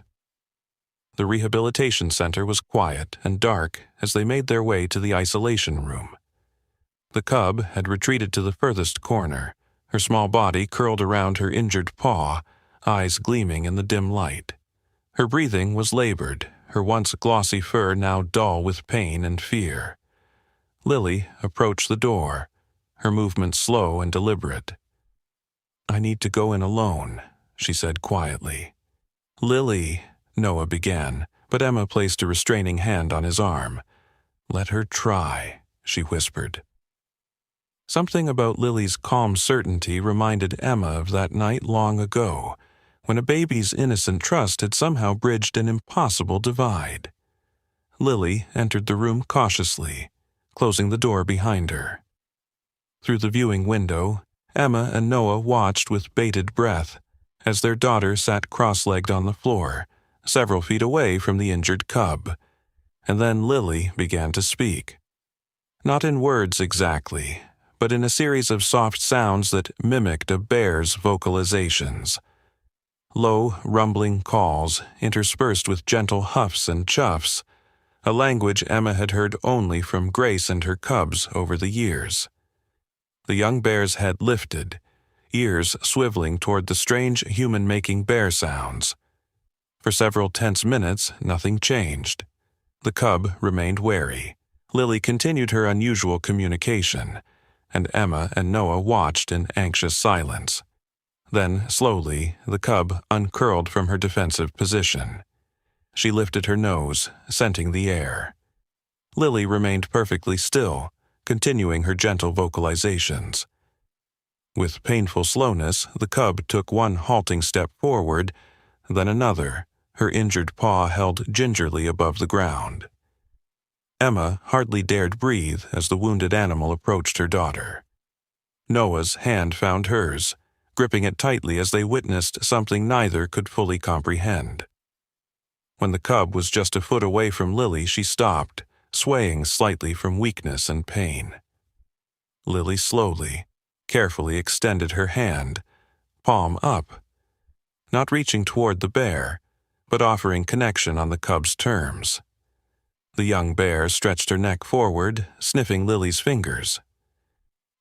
The rehabilitation center was quiet and dark as they made their way to the isolation room. The cub had retreated to the furthest corner, her small body curled around her injured paw, eyes gleaming in the dim light. Her breathing was labored, her once glossy fur now dull with pain and fear. Lily approached the door, her movements slow and deliberate. "I need to go in alone," she said quietly. "Lily," Noah began, but Emma placed a restraining hand on his arm. "Let her try," she whispered. Something about Lily's calm certainty reminded Emma of that night long ago, when a baby's innocent trust had somehow bridged an impossible divide. Lily entered the room cautiously, closing the door behind her. Through the viewing window, Emma and Noah watched with bated breath as their daughter sat cross-legged on the floor, several feet away from the injured cub. And then Lily began to speak. Not in words exactly, but in a series of soft sounds that mimicked a bear's vocalizations. Low, rumbling calls interspersed with gentle huffs and chuffs, a language Emma had heard only from Grace and her cubs over the years. The young bear's head lifted, ears swiveling toward the strange human-making bear sounds. For several tense minutes, nothing changed. The cub remained wary. Lily continued her unusual communication, and Emma and Noah watched in anxious silence. Then, slowly, the cub uncurled from her defensive position. She lifted her nose, scenting the air. Lily remained perfectly still, continuing her gentle vocalizations. With painful slowness, the cub took one halting step forward, then another, her injured paw held gingerly above the ground. Emma hardly dared breathe as the wounded animal approached her daughter. Noah's hand found hers, gripping it tightly as they witnessed something neither could fully comprehend. When the cub was just a foot away from Lily, she stopped, swaying slightly from weakness and pain. Lily slowly, carefully extended her hand, palm up, not reaching toward the bear, but offering connection on the cub's terms. The young bear stretched her neck forward, sniffing Lily's fingers.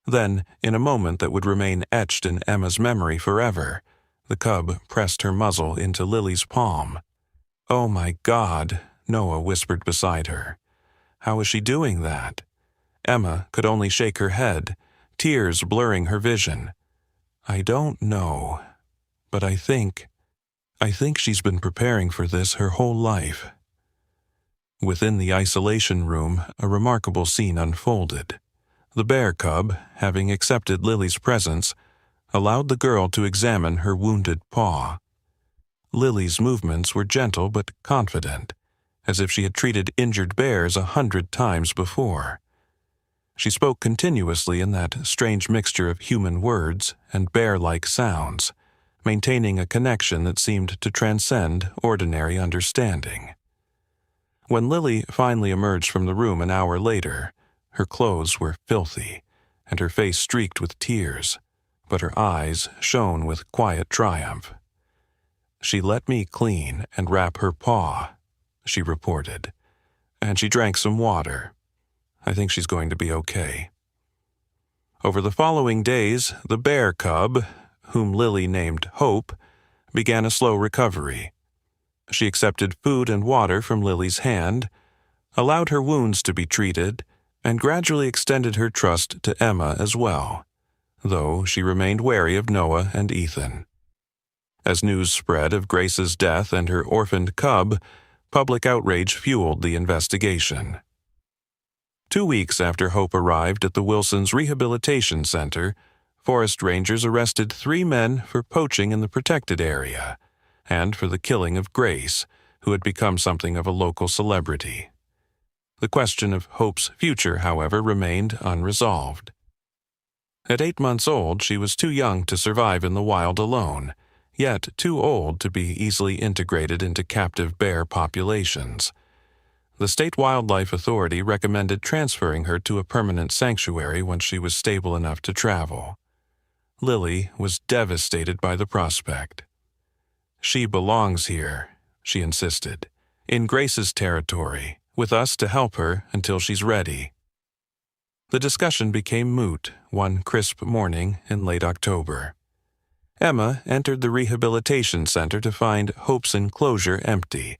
Then, in a moment that would remain etched in Emma's memory forever, the cub pressed her muzzle into Lily's palm. "Oh my God," Noah whispered beside her. How was she doing that? Emma could only shake her head, tears blurring her vision. "I don't know, but I think she's been preparing for this her whole life." Within the isolation room, a remarkable scene unfolded. The bear cub, having accepted Lily's presence, allowed the girl to examine her wounded paw. Lily's movements were gentle but confident, as if she had treated injured bears 100 times before. She spoke continuously in that strange mixture of human words and bear-like sounds, maintaining a connection that seemed to transcend ordinary understanding. When Lily finally emerged from the room an hour later, her clothes were filthy, and her face streaked with tears, but her eyes shone with quiet triumph. "She let me clean and wrap her paw," she reported, "and she drank some water. I think she's going to be okay." Over the following days, the bear cub, whom Lily named Hope, began a slow recovery. She accepted food and water from Lily's hand, allowed her wounds to be treated, and gradually extended her trust to Emma as well, though she remained wary of Noah and Ethan. As news spread of Grace's death and her orphaned cub, public outrage fueled the investigation. 2 weeks after Hope arrived at the Wilsons' Rehabilitation Center, forest rangers arrested 3 men for poaching in the protected area and for the killing of Grace, who had become something of a local celebrity. The question of Hope's future, however, remained unresolved. At 8 months old, she was too young to survive in the wild alone, yet too old to be easily integrated into captive bear populations. The State Wildlife Authority recommended transferring her to a permanent sanctuary once she was stable enough to travel. Lily was devastated by the prospect. "She belongs here," she insisted, "in Grace's territory, with us to help her until she's ready." The discussion became moot one crisp morning in late October. Emma entered the rehabilitation center to find Hope's enclosure empty,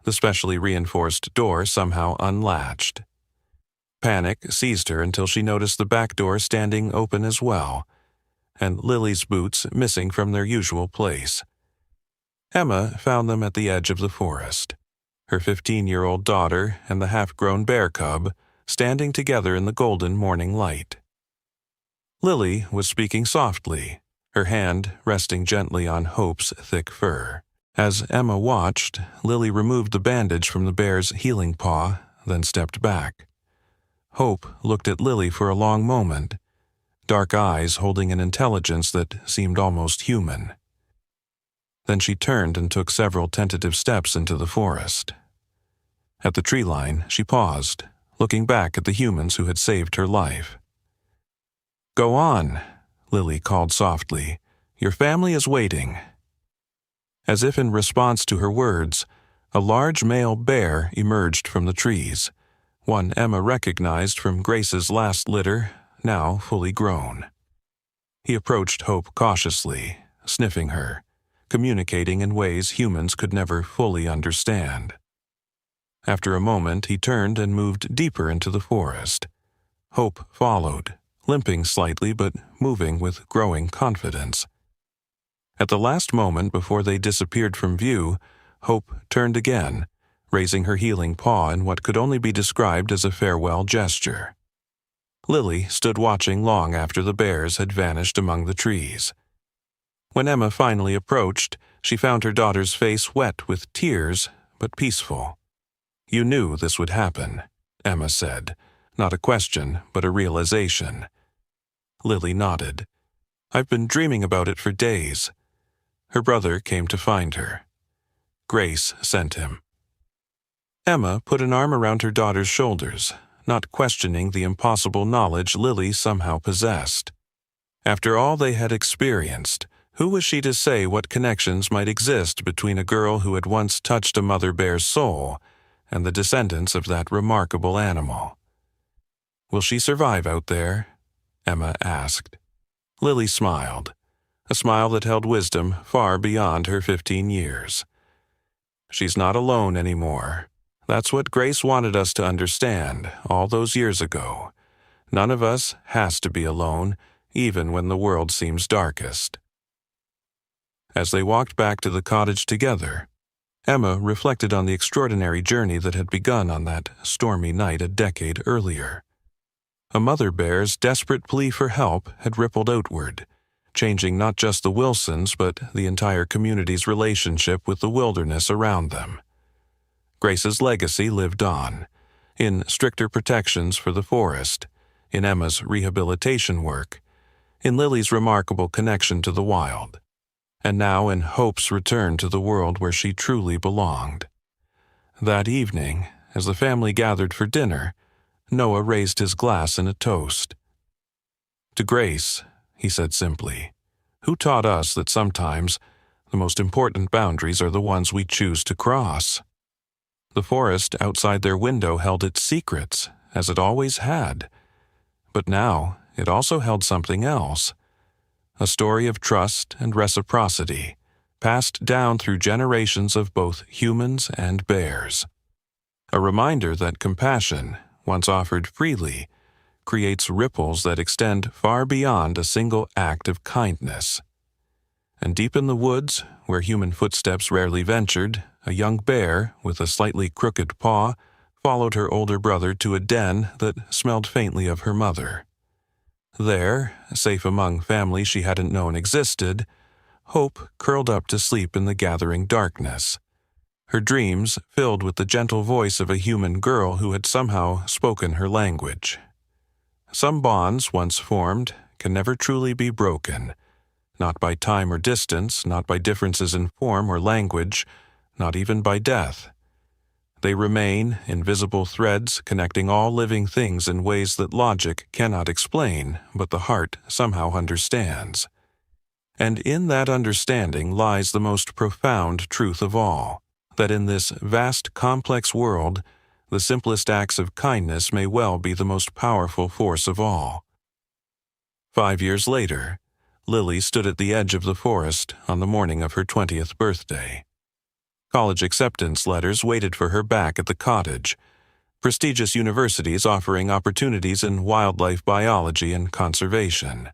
the specially reinforced door somehow unlatched. Panic seized her until she noticed the back door standing open as well, and Lily's boots missing from their usual place. Emma found them at the edge of the forest, her 15-year-old daughter and the half-grown bear cub standing together in the golden morning light. Lily was speaking softly, her hand resting gently on Hope's thick fur. As Emma watched, Lily removed the bandage from the bear's healing paw, then stepped back. Hope looked at Lily for a long moment, dark eyes holding an intelligence that seemed almost human. Then she turned and took several tentative steps into the forest. At the tree line, she paused, looking back at the humans who had saved her life. "Go on," Lily called softly. "Your family is waiting." As if in response to her words, a large male bear emerged from the trees, one Emma recognized from Grace's last litter, now fully grown. He approached Hope cautiously, sniffing her, communicating in ways humans could never fully understand. After a moment, he turned and moved deeper into the forest. Hope followed, limping slightly but moving with growing confidence. At the last moment before they disappeared from view, Hope turned again, raising her healing paw in what could only be described as a farewell gesture. Lily stood watching long after the bears had vanished among the trees. When Emma finally approached, she found her daughter's face wet with tears, but peaceful. "You knew this would happen," Emma said, not a question, but a realization. Lily nodded. "I've been dreaming about it for days." Her brother came to find her. Grace sent him. Emma put an arm around her daughter's shoulders, not questioning the impossible knowledge Lily somehow possessed. After all they had experienced, who was she to say what connections might exist between a girl who had once touched a mother bear's soul and the descendants of that remarkable animal? "Will she survive out there?" Emma asked. Lily smiled, a smile that held wisdom far beyond her 15 years. "She's not alone anymore. That's what Grace wanted us to understand all those years ago. None of us has to be alone, even when the world seems darkest." As they walked back to the cottage together, Emma reflected on the extraordinary journey that had begun on that stormy night a decade earlier. A mother bear's desperate plea for help had rippled outward, changing not just the Wilsons but the entire community's relationship with the wilderness around them. Grace's legacy lived on, in stricter protections for the forest, in Emma's rehabilitation work, in Lily's remarkable connection to the wild, and now in Hope's return to the world where she truly belonged. That evening, as the family gathered for dinner, Noah raised his glass in a toast. "To Grace," he said simply, "who taught us that sometimes the most important boundaries are the ones we choose to cross?" The forest outside their window held its secrets, as it always had. But now it also held something else, a story of trust and reciprocity, passed down through generations of both humans and bears. A reminder that compassion, once offered freely, creates ripples that extend far beyond a single act of kindness. And deep in the woods, where human footsteps rarely ventured, a young bear with a slightly crooked paw followed her older brother to a den that smelled faintly of her mother. There, safe among family she hadn't known existed, Hope curled up to sleep in the gathering darkness, her dreams filled with the gentle voice of a human girl who had somehow spoken her language. Some bonds, once formed, can never truly be broken, not by time or distance, not by differences in form or language, not even by death. They remain invisible threads connecting all living things in ways that logic cannot explain, but the heart somehow understands. And in that understanding lies the most profound truth of all, that in this vast, complex world, the simplest acts of kindness may well be the most powerful force of all. 5 years later, Lily stood at the edge of the forest on the morning of her 20th birthday. College acceptance letters waited for her back at the cottage, prestigious universities offering opportunities in wildlife biology and conservation.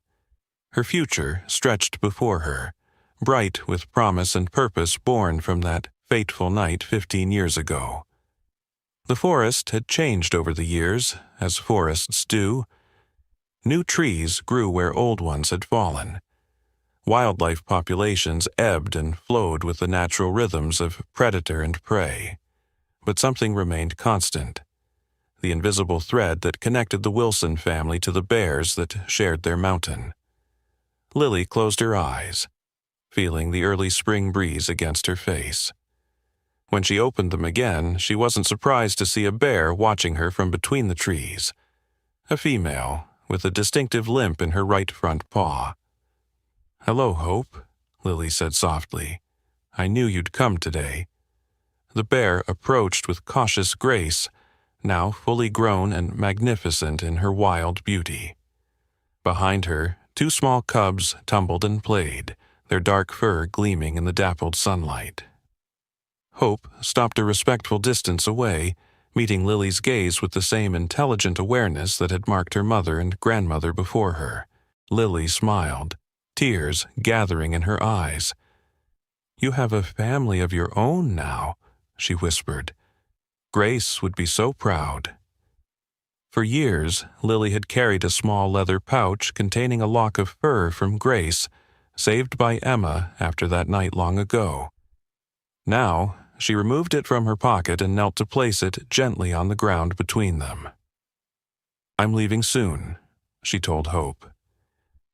Her future stretched before her, bright with promise and purpose born from that fateful night 15 years ago. The forest had changed over the years, as forests do. New trees grew where old ones had fallen. Wildlife populations ebbed and flowed with the natural rhythms of predator and prey. But something remained constant, the invisible thread that connected the Wilson family to the bears that shared their mountain. Lily closed her eyes, feeling the early spring breeze against her face. When she opened them again, she wasn't surprised to see a bear watching her from between the trees. A female, with a distinctive limp in her right front paw. "Hello, Hope," Lily said softly. "I knew you'd come today." The bear approached with cautious grace, now fully grown and magnificent in her wild beauty. Behind her, 2 small cubs tumbled and played, their dark fur gleaming in the dappled sunlight. Hope stopped a respectful distance away, meeting Lily's gaze with the same intelligent awareness that had marked her mother and grandmother before her. Lily smiled, tears gathering in her eyes. "You have a family of your own now," she whispered. "Grace would be so proud." For years, Lily had carried a small leather pouch containing a lock of fur from Grace, saved by Emma after that night long ago. Now, she removed it from her pocket and knelt to place it gently on the ground between them. "I'm leaving soon," she told Hope.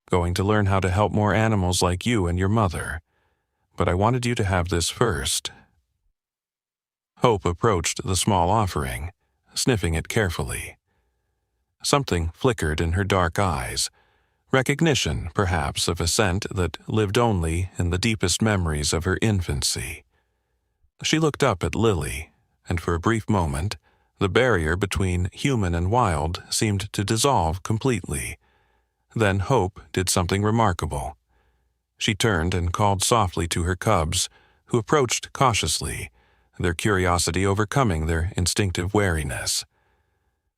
"Going to learn how to help more animals like you and your mother. But I wanted you to have this first." Hope approached the small offering, sniffing it carefully. Something flickered in her dark eyes, recognition, perhaps, of a scent that lived only in the deepest memories of her infancy. She looked up at Lily, and for a brief moment, the barrier between human and wild seemed to dissolve completely. Then Hope did something remarkable. She turned and called softly to her cubs, who approached cautiously, their curiosity overcoming their instinctive wariness.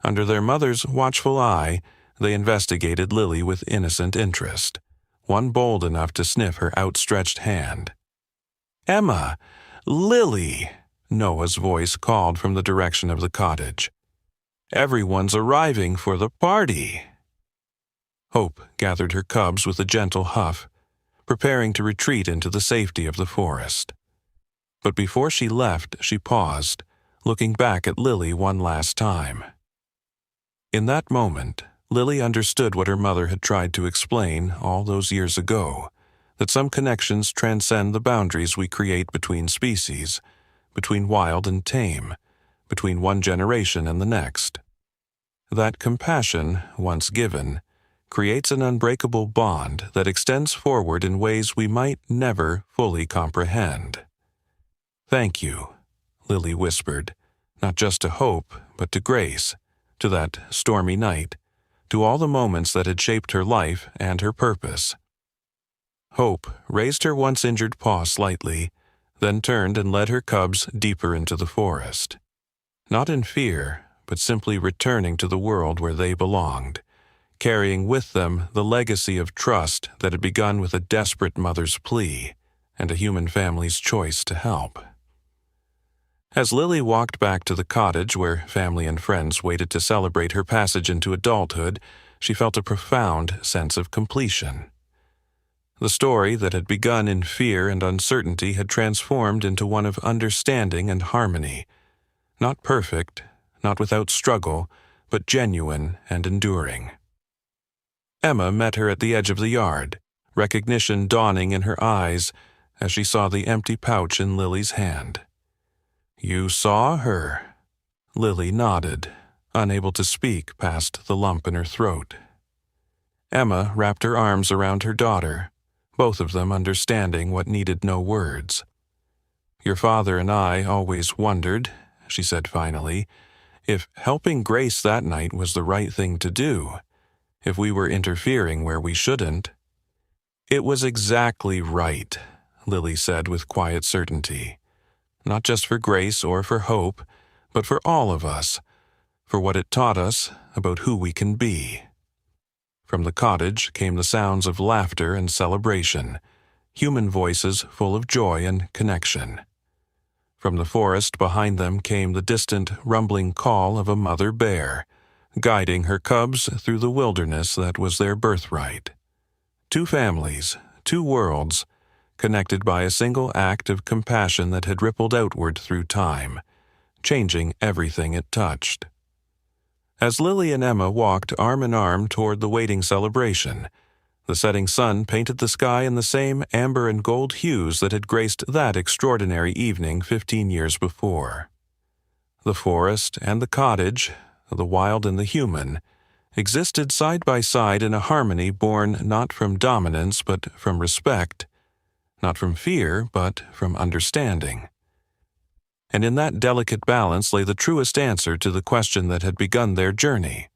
Under their mother's watchful eye, they investigated Lily with innocent interest, one bold enough to sniff her outstretched hand. "Emma! Lily!" Noah's voice called from the direction of the cottage. "Everyone's arriving for the party." Hope gathered her cubs with a gentle huff, preparing to retreat into the safety of the forest. But before she left, she paused, looking back at Lily one last time. In that moment, Lily understood what her mother had tried to explain all those years ago, that some connections transcend the boundaries we create between species, between wild and tame, between one generation and the next. That compassion, once given, creates an unbreakable bond that extends forward in ways we might never fully comprehend. "Thank you," Lily whispered, not just to Hope, but to Grace, to that stormy night, to all the moments that had shaped her life and her purpose. Hope raised her once-injured paw slightly, then turned and led her cubs deeper into the forest. Not in fear, but simply returning to the world where they belonged, carrying with them the legacy of trust that had begun with a desperate mother's plea and a human family's choice to help. As Lily walked back to the cottage where family and friends waited to celebrate her passage into adulthood, she felt a profound sense of completion. The story that had begun in fear and uncertainty had transformed into one of understanding and harmony. Not perfect, not without struggle, but genuine and enduring. Emma met her at the edge of the yard, recognition dawning in her eyes as she saw the empty pouch in Lily's hand. "You saw her?" Lily nodded, unable to speak past the lump in her throat. Emma wrapped her arms around her daughter, both of them understanding what needed no words. "Your father and I always wondered," she said finally, "if helping Grace that night was the right thing to do, if we were interfering where we shouldn't." "It was exactly right," Lily said with quiet certainty. "Not just for Grace or for Hope, but for all of us, for what it taught us about who we can be." From the cottage came the sounds of laughter and celebration, human voices full of joy and connection. From the forest behind them came the distant, rumbling call of a mother bear, guiding her cubs through the wilderness that was their birthright. Two families, two worlds, connected by a single act of compassion that had rippled outward through time, changing everything it touched. As Lily and Emma walked arm in arm toward the waiting celebration, the setting sun painted the sky in the same amber and gold hues that had graced that extraordinary evening 15 years before. The forest and the cottage, the wild and the human, existed side by side in a harmony born not from dominance but from respect, not from fear but from understanding. And in that delicate balance lay the truest answer to the question that had begun their journey.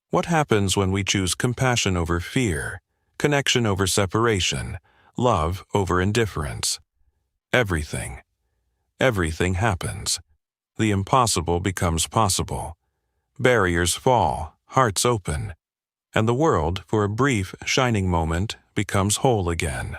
What happens when we choose compassion over fear, connection over separation, love over indifference? Everything. Everything happens. The impossible becomes possible. Barriers fall, hearts open, and the world, for a brief, shining moment, becomes whole again.